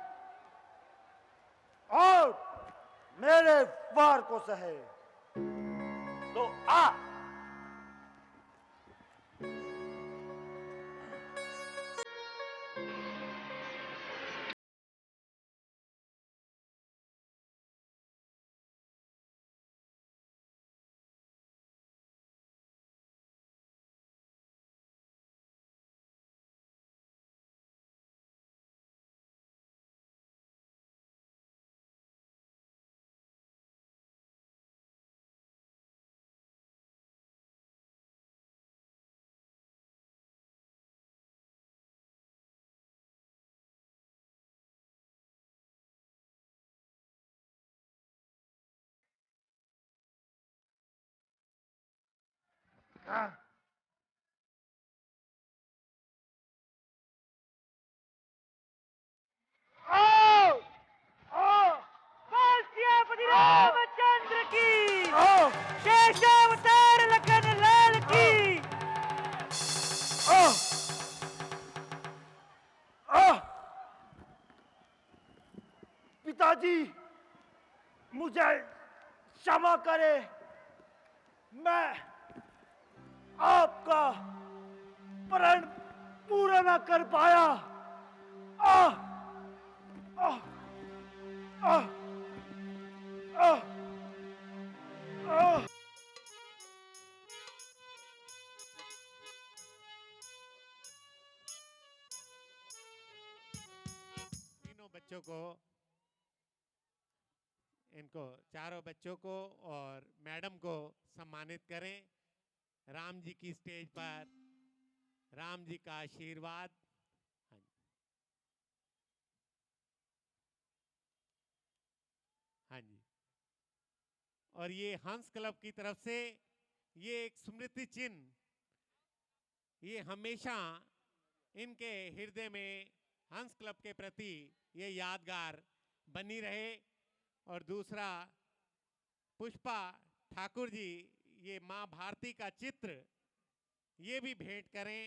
और मेरे वार को सहे। तो आ। रामचंद्र की शेषावतार लखन लाल की। पिताजी मुझे क्षमा करे, मैं आपका प्रण पूरा न कर पाया। तीनों बच्चों को, इनको चारों बच्चों को और मैडम को सम्मानित करें। राम जी की स्टेज पर राम जी का आशीर्वाद। हाँ जी, हाँ जी। और ये हंस क्लब की तरफ से ये एक स्मृति चिन्ह, ये हमेशा इनके हृदय में हंस क्लब के प्रति ये यादगार बनी रहे। और दूसरा, पुष्पा ठाकुर जी ये माँ भारती का चित्र ये भी भेंट करें।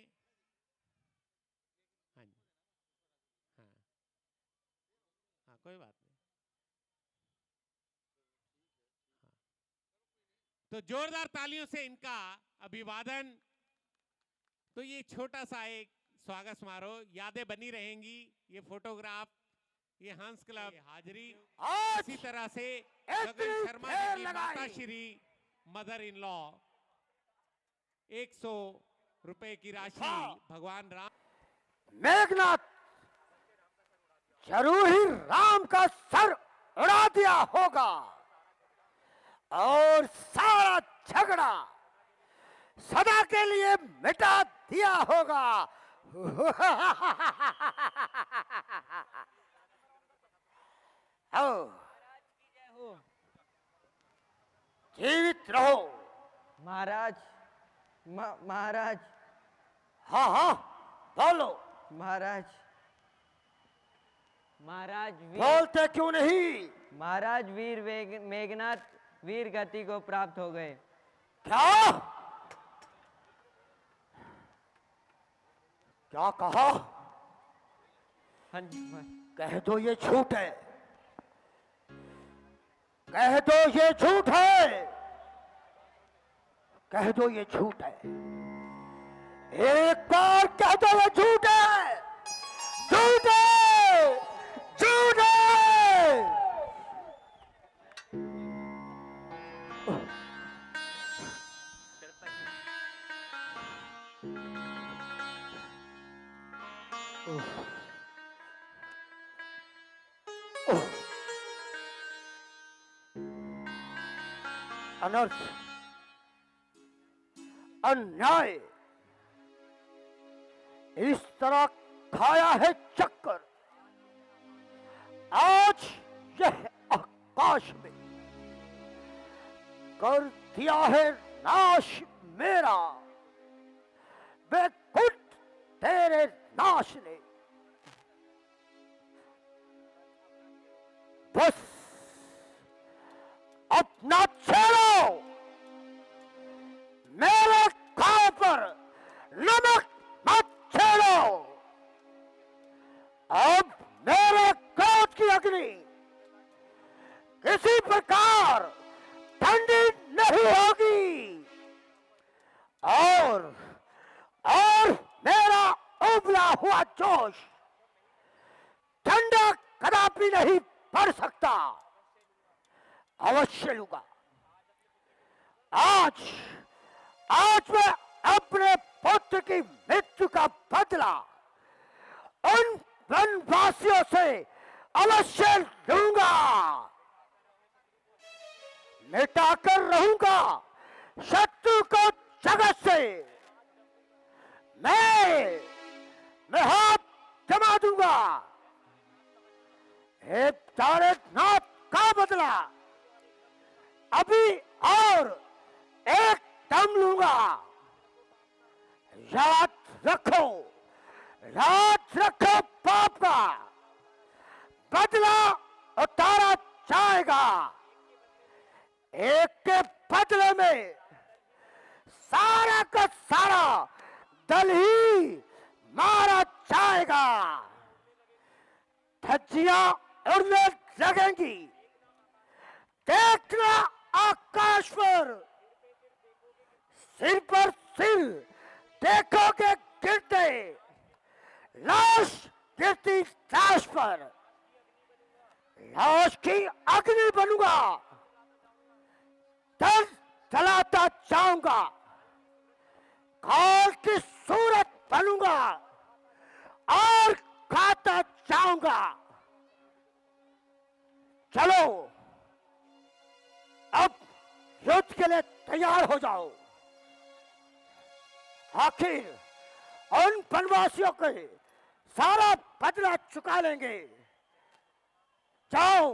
हाँ जी, हाँ हाँ, कोई बात नहीं। हाँ, तो जोरदार तालियों से इनका अभिवादन। तो ये छोटा सा एक स्वागत समारोह, यादें बनी रहेंगी। ये फोटोग्राफ, ये हंस क्लब हाजिरी। इसी तरह से गगन शर्मा जी की माता श्री मदर इन लॉ 100 रुपए की राशि भगवान राम। मेघनाथ जरूर ही राम का सर उड़ा दिया होगा और सारा झगड़ा सदा के लिए मिटा दिया होगा। जीवित रहो महाराज। महाराज। हाँ हाँ बोलो महाराज। महाराज बोलते क्यों नहीं? महाराज वीर मेघनाथ वीर गति को प्राप्त हो गए। क्या क्या कहा? हाँ जी। कह दो ये झूठ है, कह दो ये झूठ है, कह दो ये झूठ है। एक बार कह दो ये झूठ है, झूठ है, झूठ है। अनर्थ, अन्याय इस तरह खाया है चक्कर। आज यह आकाश में कर दिया है नाश मेरा, वे कुट तेरे नाश ने। बस अपना छेड़ो, मेरे घाव पर नमक मत छेड़ो। अब मेरे क्रोध की अग्नि किसी प्रकार ठंडी नहीं होगी, और मेरा उबला हुआ जोश ठंडा कदापि नहीं पड़ सकता। अवश्य लूंगा। आज मैं अपने पुत्र की मृत्यु का बदला उन वनवासियों से अवश्य लूंगा। मिटाकर रहूंगा शत्रु को जगत से। मैं हाथ जमा दूंगा। हे तारकनाथ का बदला अभी और एक दम लूंगा। याद रखो पाप का बदला उतारा जाएगा। एक के बदले में सारा का सारा दल ही मारा जाएगा। धज्जियां उड़ने लगेंगी। देखना आकाश पर सिर देखोगे गिरते, लाश गिरती लाश पर। लाश की अग्नि बनूंगा, दर्द जलाता जाऊंगा। काल की सूरत बनूंगा और खाता जाऊंगा। चलो अब युद्ध के लिए तैयार हो जाओ। आखिर उन वनवासियों के सारा बदला चुका लेंगे। जाओ।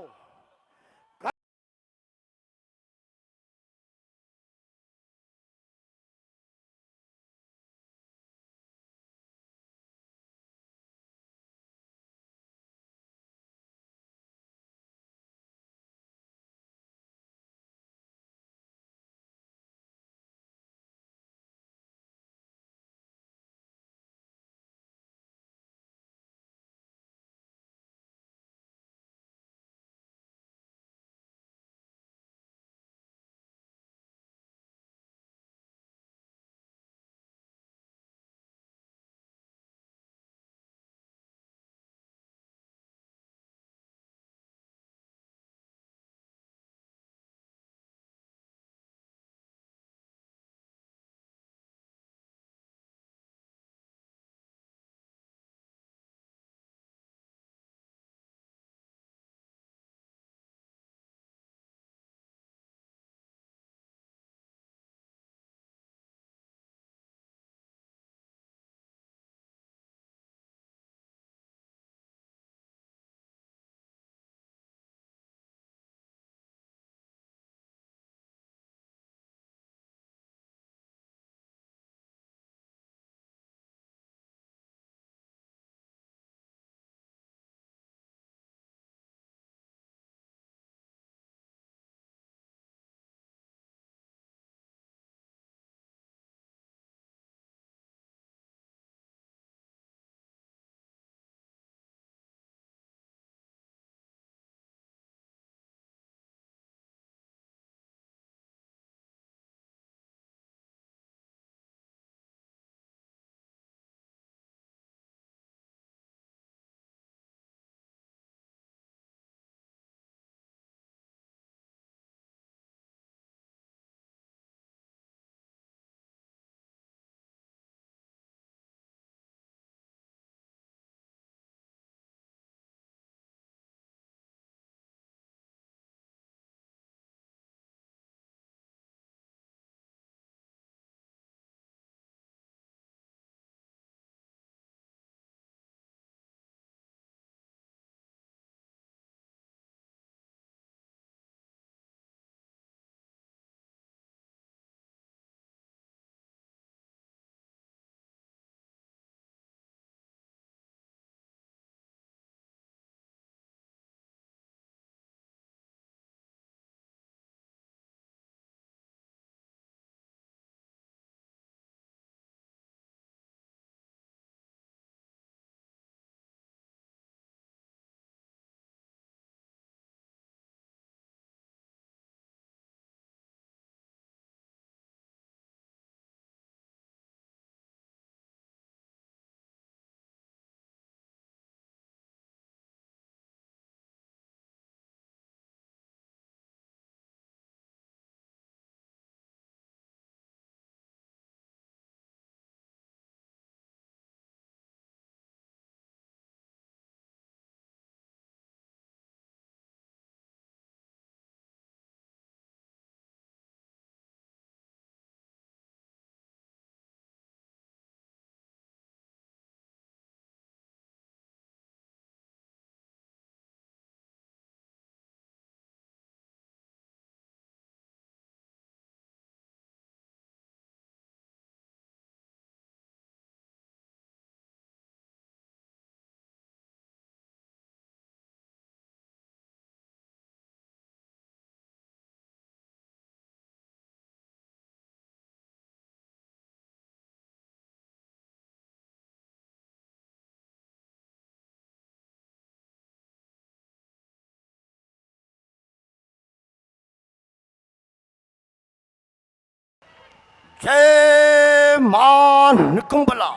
जय मां निकुंबला,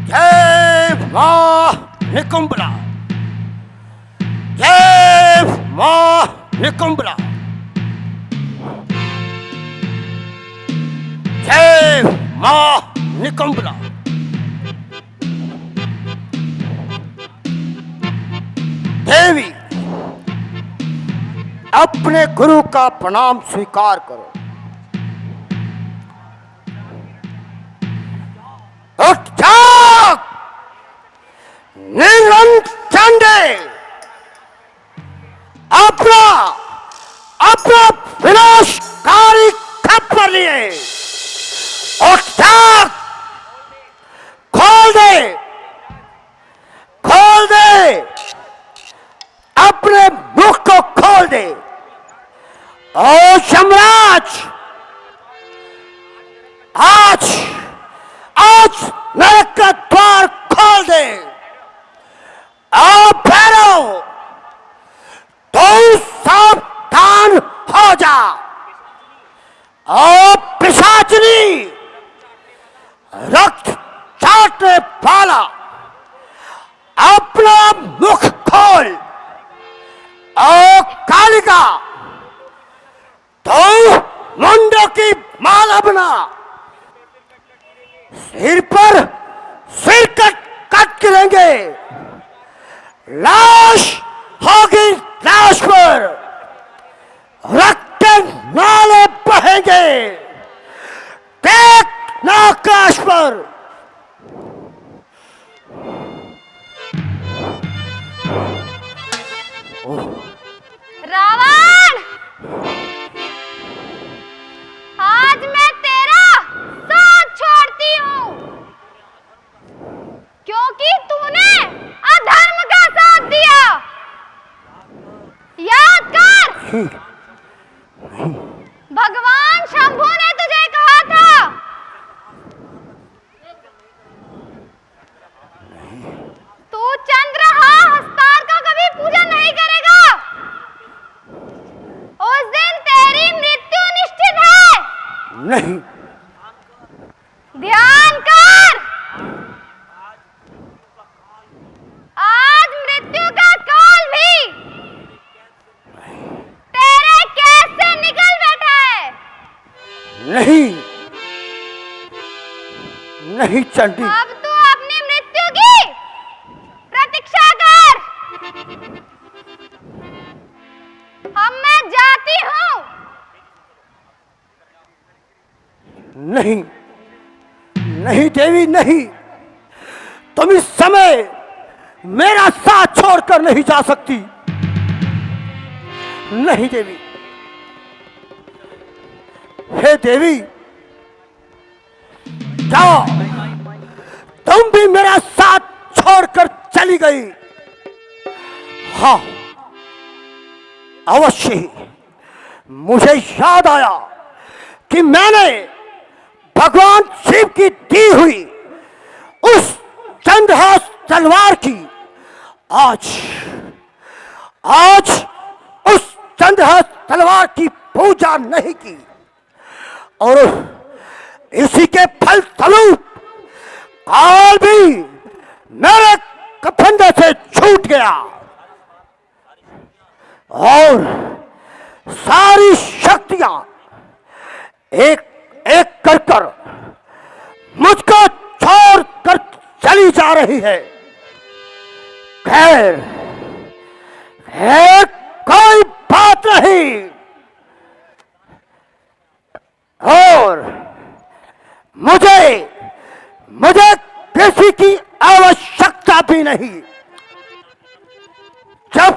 जय मां निकुंबला, जय मां निकुंबला, जय मां निकुंबला। देवी, अपने गुरु का प्रणाम स्वीकार करो। उठ जाग निरंजन, अपना अपना विनाशकारी खप्पर लिए उठ जाग, खोल दे, खोल दे, अपने मुख को खोल दे। ओ यमराज, आज आज नरक का द्वार खोल दे। ओ भैरव, तू सावधान हो जा। ओ पिशाचनी, रक्त चाटने वाला, अपना मुख खोल। ओ कालिका, तो मुंडों की माला बना, सिर पर सिर कट गिरेंगे, लाश होगी लाश पर, रक्त के नाले बहेंगे, देख आकाश पर। रावण, आज मैं तेरा साथ छोड़ती हूँ, क्योंकि तूने अधर्म का साथ दिया। याद कर, भगवान शंभू ने तुझे कहा था, तू चंद्रहार का कभी पूजन नहीं करेगा, उस दिन तेरी मृत्यु निश्चित है। नहीं, ध्यान कर, आज मृत्यु का काल भी तेरे केस से निकल बैठा है। नहीं नहीं चंडी, अब तू अपनी मृत्यु की प्रतीक्षा कर। अब मैं जाती हूँ। नहीं नहीं देवी, नहीं, तुम इस समय मेरा साथ छोड़कर नहीं जा सकती। नहीं देवी, हे देवी, जाओ, तुम भी मेरा साथ छोड़कर चली गई। हाँ, अवश्य ही मुझे याद आया कि मैंने भगवान शिव की दी हुई उस चंद्रहास तलवार की आज आज उस चंद्रहास तलवार की पूजा नहीं की, और इसी के फल स्वरूप काल भी मेरे कफंदे से छूट गया और सारी शक्तियां एक एक कर मुझको छोड़कर चली जा रही है। खैर, कोई बात नहीं, और मुझे किसी की आवश्यकता भी नहीं। जब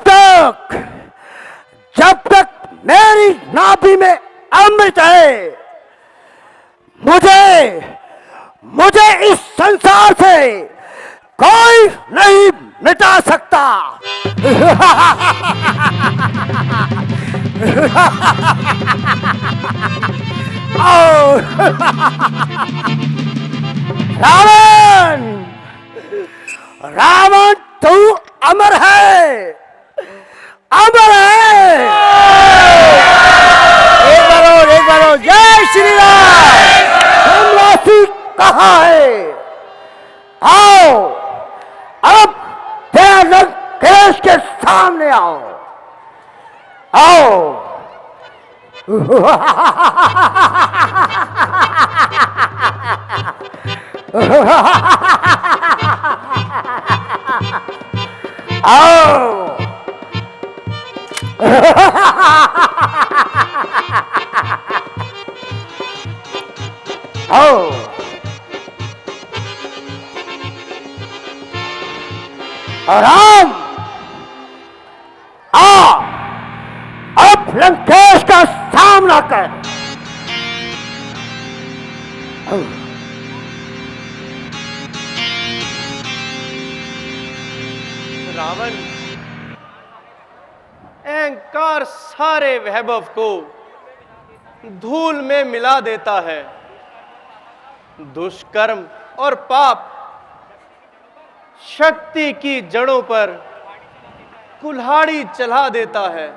तक मेरी नाभि में अमृत है, मुझे इस संसार से कोई नहीं मिटा सकता। रावण, तू अमर है, अमर है। एक बार और, जय श्री राम। कहा है। आओ अब दयानंद केश के सामने आओ। आओ आओ आओ आराम आ अब लंकेश का सामना कर। रावण अहंकार सारे वैभव को धूल में मिला देता है। दुष्कर्म और पाप शक्ति की जड़ों पर कुल्हाड़ी चला देता है।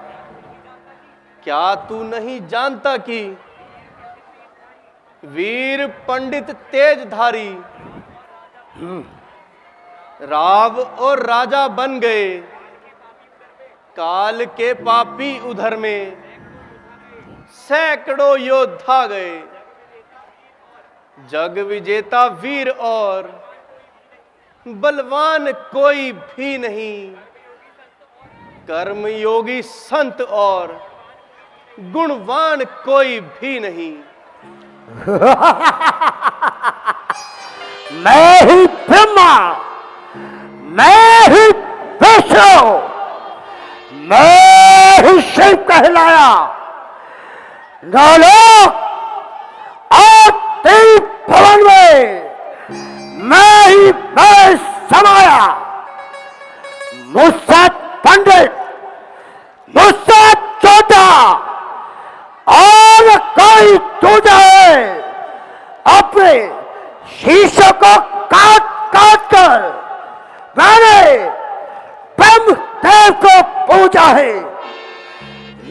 क्या तू नहीं जानता कि वीर पंडित तेजधारी राव और राजा बन गए, काल के पापी उधर में सैकड़ों योद्धा गए। जग विजेता वीर और बलवान कोई भी नहीं, कर्म योगी संत और गुणवान कोई भी नहीं। मैं ही ब्रह्मा, मैं ही विष्णु, मैं ही शिव कहलाया। नालोक और तेरी भवन में मैं समाया। मुझसे पंडित, मुझसे छोटा और कोई दूजा है। अपने शीशों को काट काट कर मैंने ब्रह्म देव को पूजा है।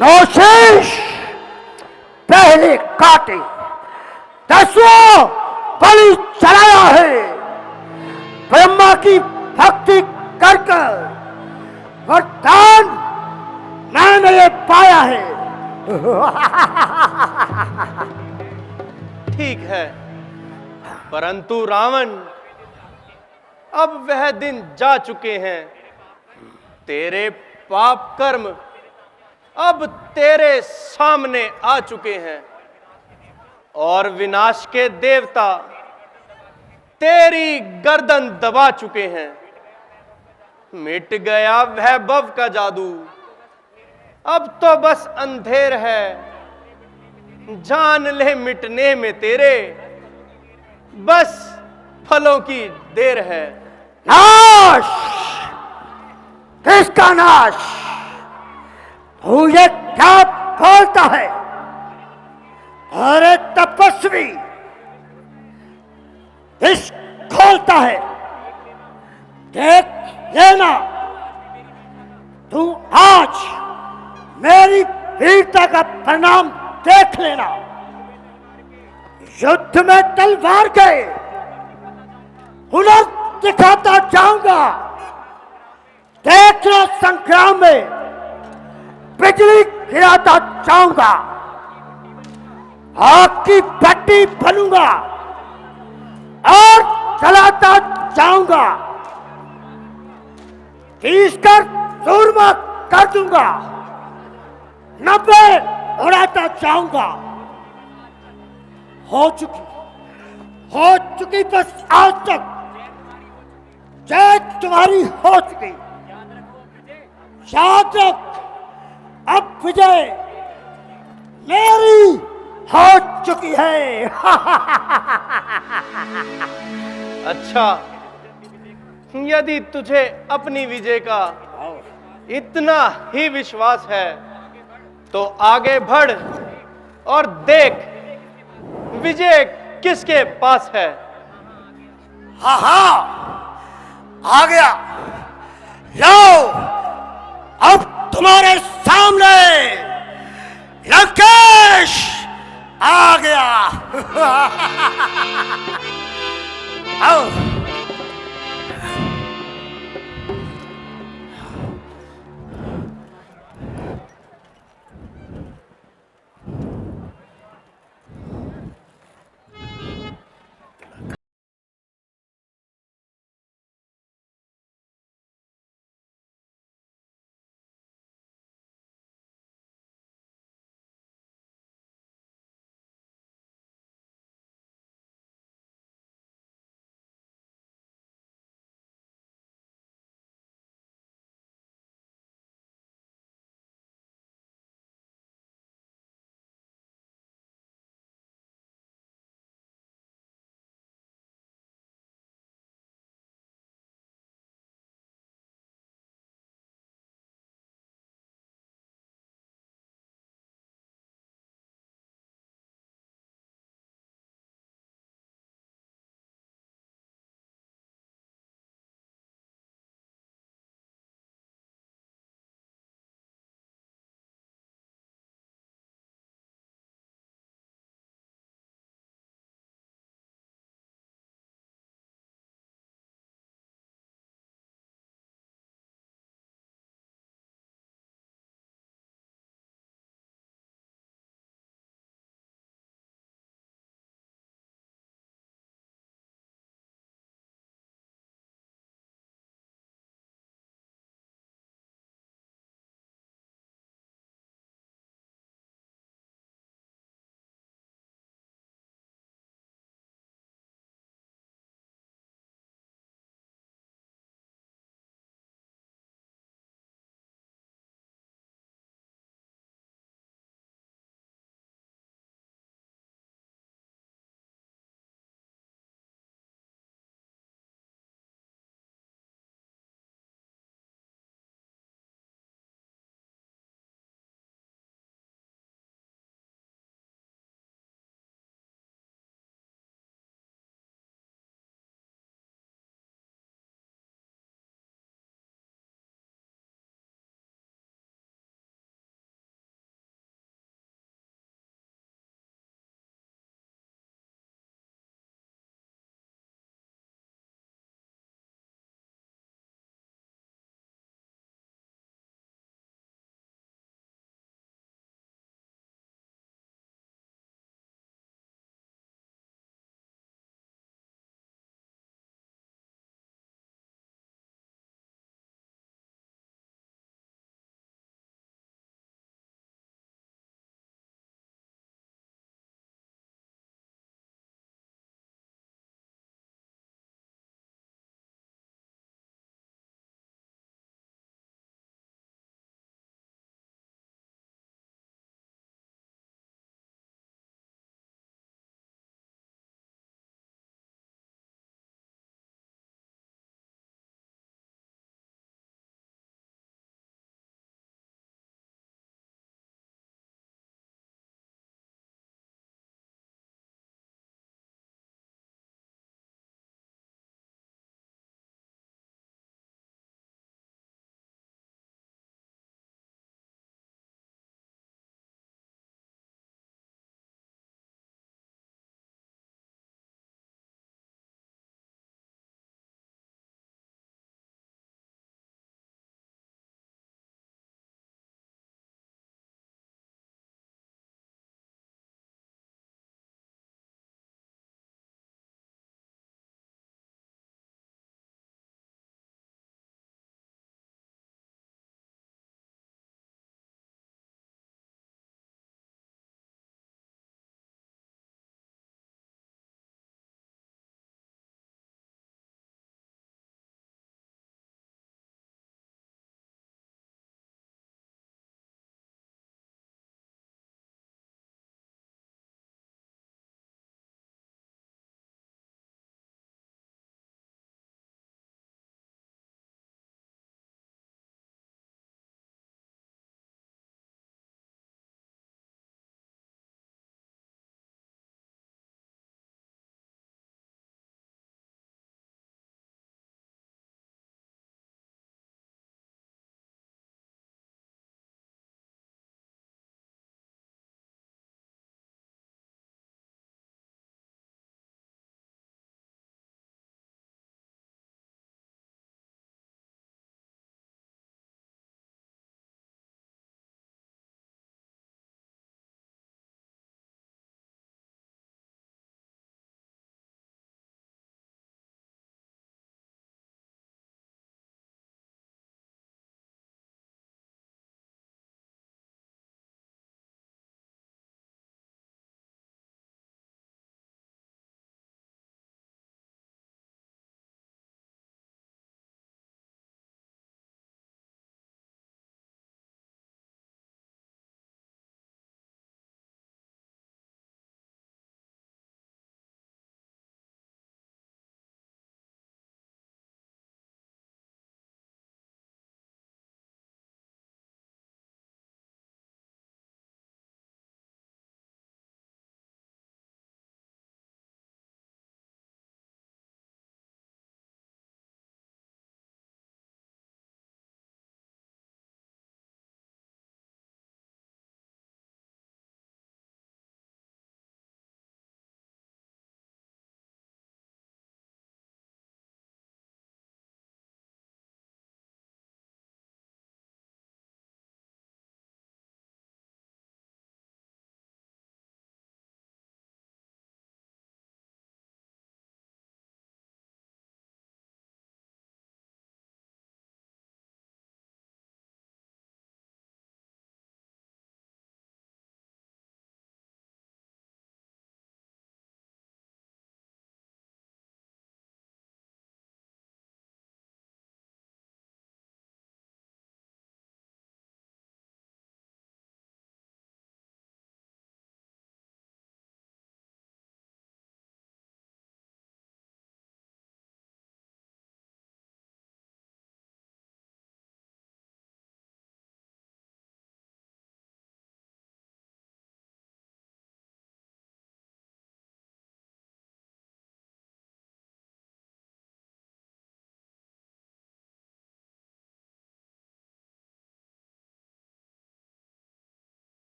नौशीश पहले काटे, 10वां बलि चढ़ाया है। ब्रह्मा की भक्ति कर कर वरदान मैंने ये पाया है। ठीक है, परंतु रावण अब वह दिन जा चुके हैं। तेरे पाप कर्म अब तेरे सामने आ चुके हैं और विनाश के देवता तेरी गर्दन दबा चुके हैं। मिट गया वैभव का जादू, अब तो बस अंधेर है। जान ले मिटने में तेरे बस फलों की देर है। नाश, किसका नाश? तू ये क्या बोलता है? अरे तपस्वी, इस खोलता है। देख लेना, तू आज मेरी वीरता का परिणाम देख लेना। युद्ध में तलवार के हुनर दिखाता जाऊंगा। देखना, संग्राम में बिजली गिराता जाऊंगा। आग की भट्टी बनूंगा और चलाता जाऊंगा। तीस कर सूरमा कर दूंगा, 90 उड़ाता जाऊंगा। हो चुकी बस आज तक जय तुम्हारी हो चुकी। याद रख, अब विजय मेरी हो चुकी है। अच्छा, यदि तुझे अपनी विजय का इतना ही विश्वास है तो आगे बढ़ और देख विजय किसके पास है। हाँ हाँ, आ गया। लो, अब तुम्हारे सामने लंकेश आ गया। आओ।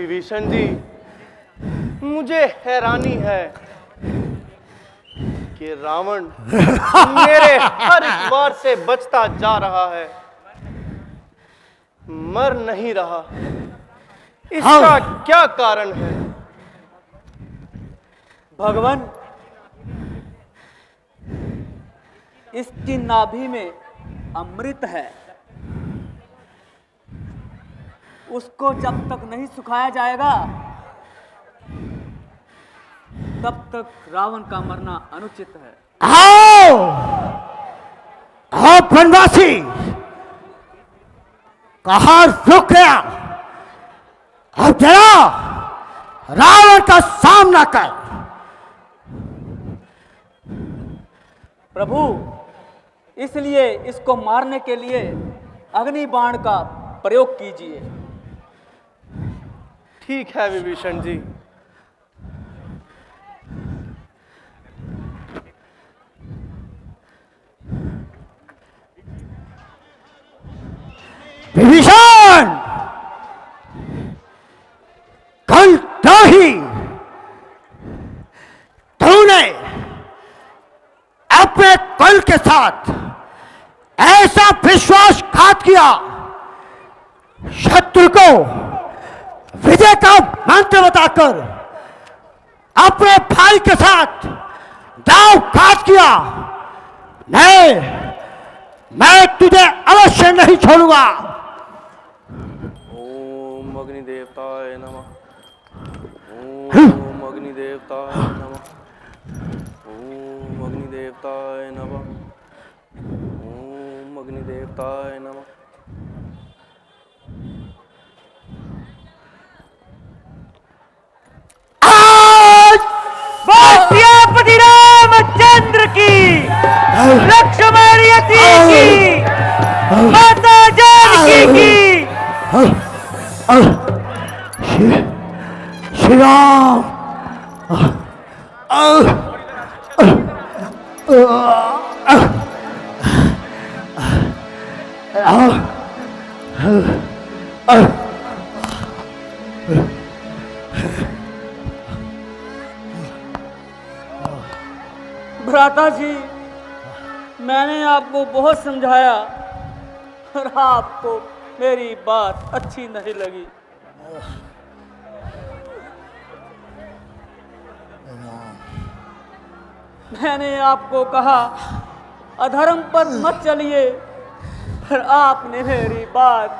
विभीषण जी, मुझे हैरानी है कि रावण मेरे हर एक वार से बचता जा रहा है, मर नहीं रहा। इसका क्या कारण है? भगवान, इसकी नाभि में अमृत है। उसको जब तक नहीं सुखाया जाएगा तब तक रावण का मरना अनुचित है। आओ आओ वनवासी, कहां रुक गया? अब जरा रावण का सामना कर। प्रभु, इसलिए इसको मारने के लिए अग्नि बाण का प्रयोग कीजिए। ठीक है विभीषण जी। विभीषण, कल द्रोही, तूने अपने कुल के साथ ऐसा विश्वासघात किया, शत्रु को विजय का मंत्र बताकर अपने भाई के साथ दाव घात किया। मैं तुझे अवश्य नहीं छोड़ूंगा। ओम अग्नि देवताय नमः। ओम अग्नि देवताय नमः। ओम अग्नि देवताय नमः। ओम अग्नि देवताय नमः। श्री रामचंद्र की, लक्ष्मण की, माता जानकी की। श्री राम, भ्राता जी, मैंने आपको बहुत समझाया और आपको मेरी बात अच्छी नहीं लगी। मैंने आपको कहा अधर्म पर मत चलिए, पर आपने मेरी बात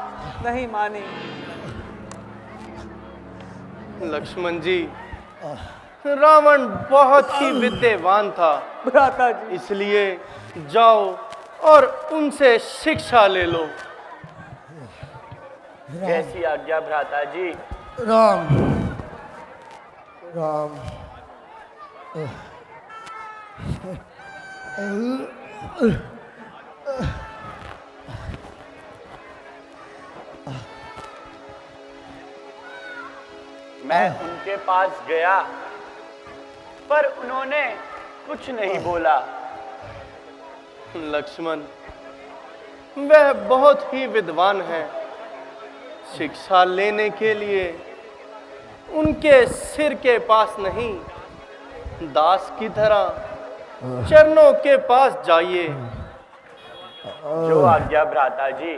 नहीं मानी। लक्ष्मण जी, रावण बहुत ही विद्यावान था भ्राता जी, इसलिए जाओ और उनसे शिक्षा ले लो। कैसी आज्ञा भ्राता जी। राम राम। मैं उनके पास गया पर उन्होंने कुछ नहीं बोला। लक्ष्मण, वह बहुत ही विद्वान है। शिक्षा लेने के लिए उनके सिर के पास नहीं, दास की तरह चरणों के पास जाइए। जो आज्ञा भ्राता जी।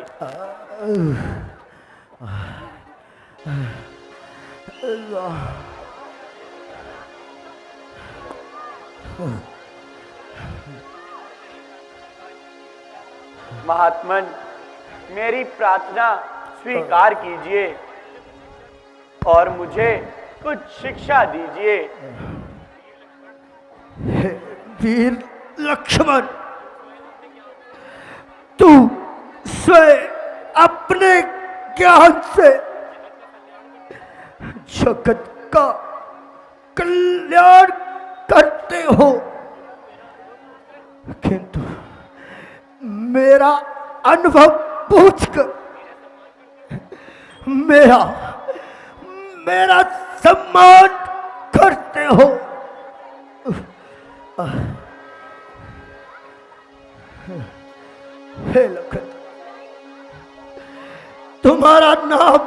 महात्मन, मेरी प्रार्थना स्वीकार कीजिए और मुझे कुछ शिक्षा दीजिए। वीर लक्ष्मण, तू स्वयं अपने ज्ञान से जगत का कल्याण करते हो, किंतु मेरा अनुभव पूछकर मेरा सम्मान करते हो। हे लखन, तुम्हारा नाम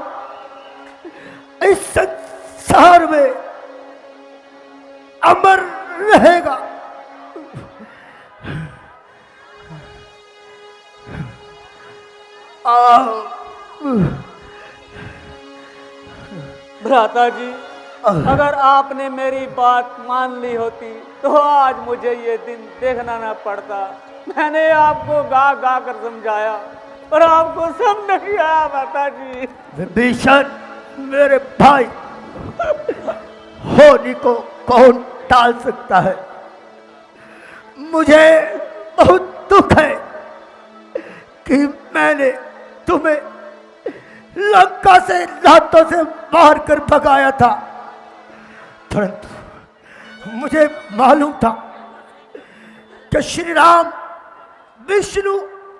इस संसार में अमर रहेगा। भ्राता जी, अगर आपने मेरी बात मान ली होती तो आज मुझे ये दिन देखना ना पड़ता। मैंने आपको गा गा कर समझाया और आपको सब नहीं आया भ्राता जी। विभीषण मेरे भाई होने को कौन टाल सकता है। मुझे बहुत दुख है कि मैंने तुम्हें लंका से लातों से मार कर भगाया था, परंतु मुझे मालूम था कि श्री राम विष्णु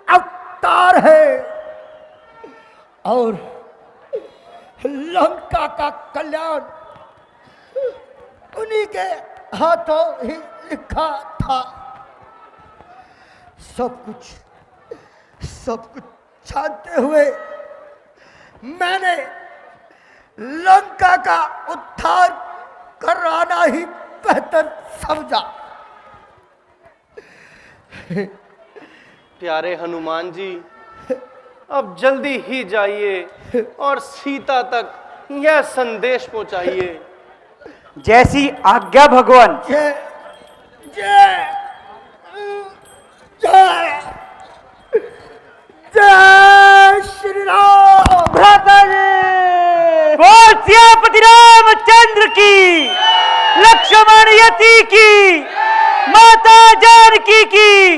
अवतार है और लंका का कल्याण उन्हीं के हाथों ही लिखा था। सब कुछ जानते हुए मैंने लंका का उद्धार कराना ही बेहतर समझा। प्यारे हनुमान जी, अब जल्दी ही जाइए और सीता तक यह संदेश पहुंचाइए। जैसी आज्ञा भगवान। जय जय जय जय श्री राम। भ्राता जी, बोल सियापति रामचंद्र की, लक्ष्मण यति की, माता जानकी की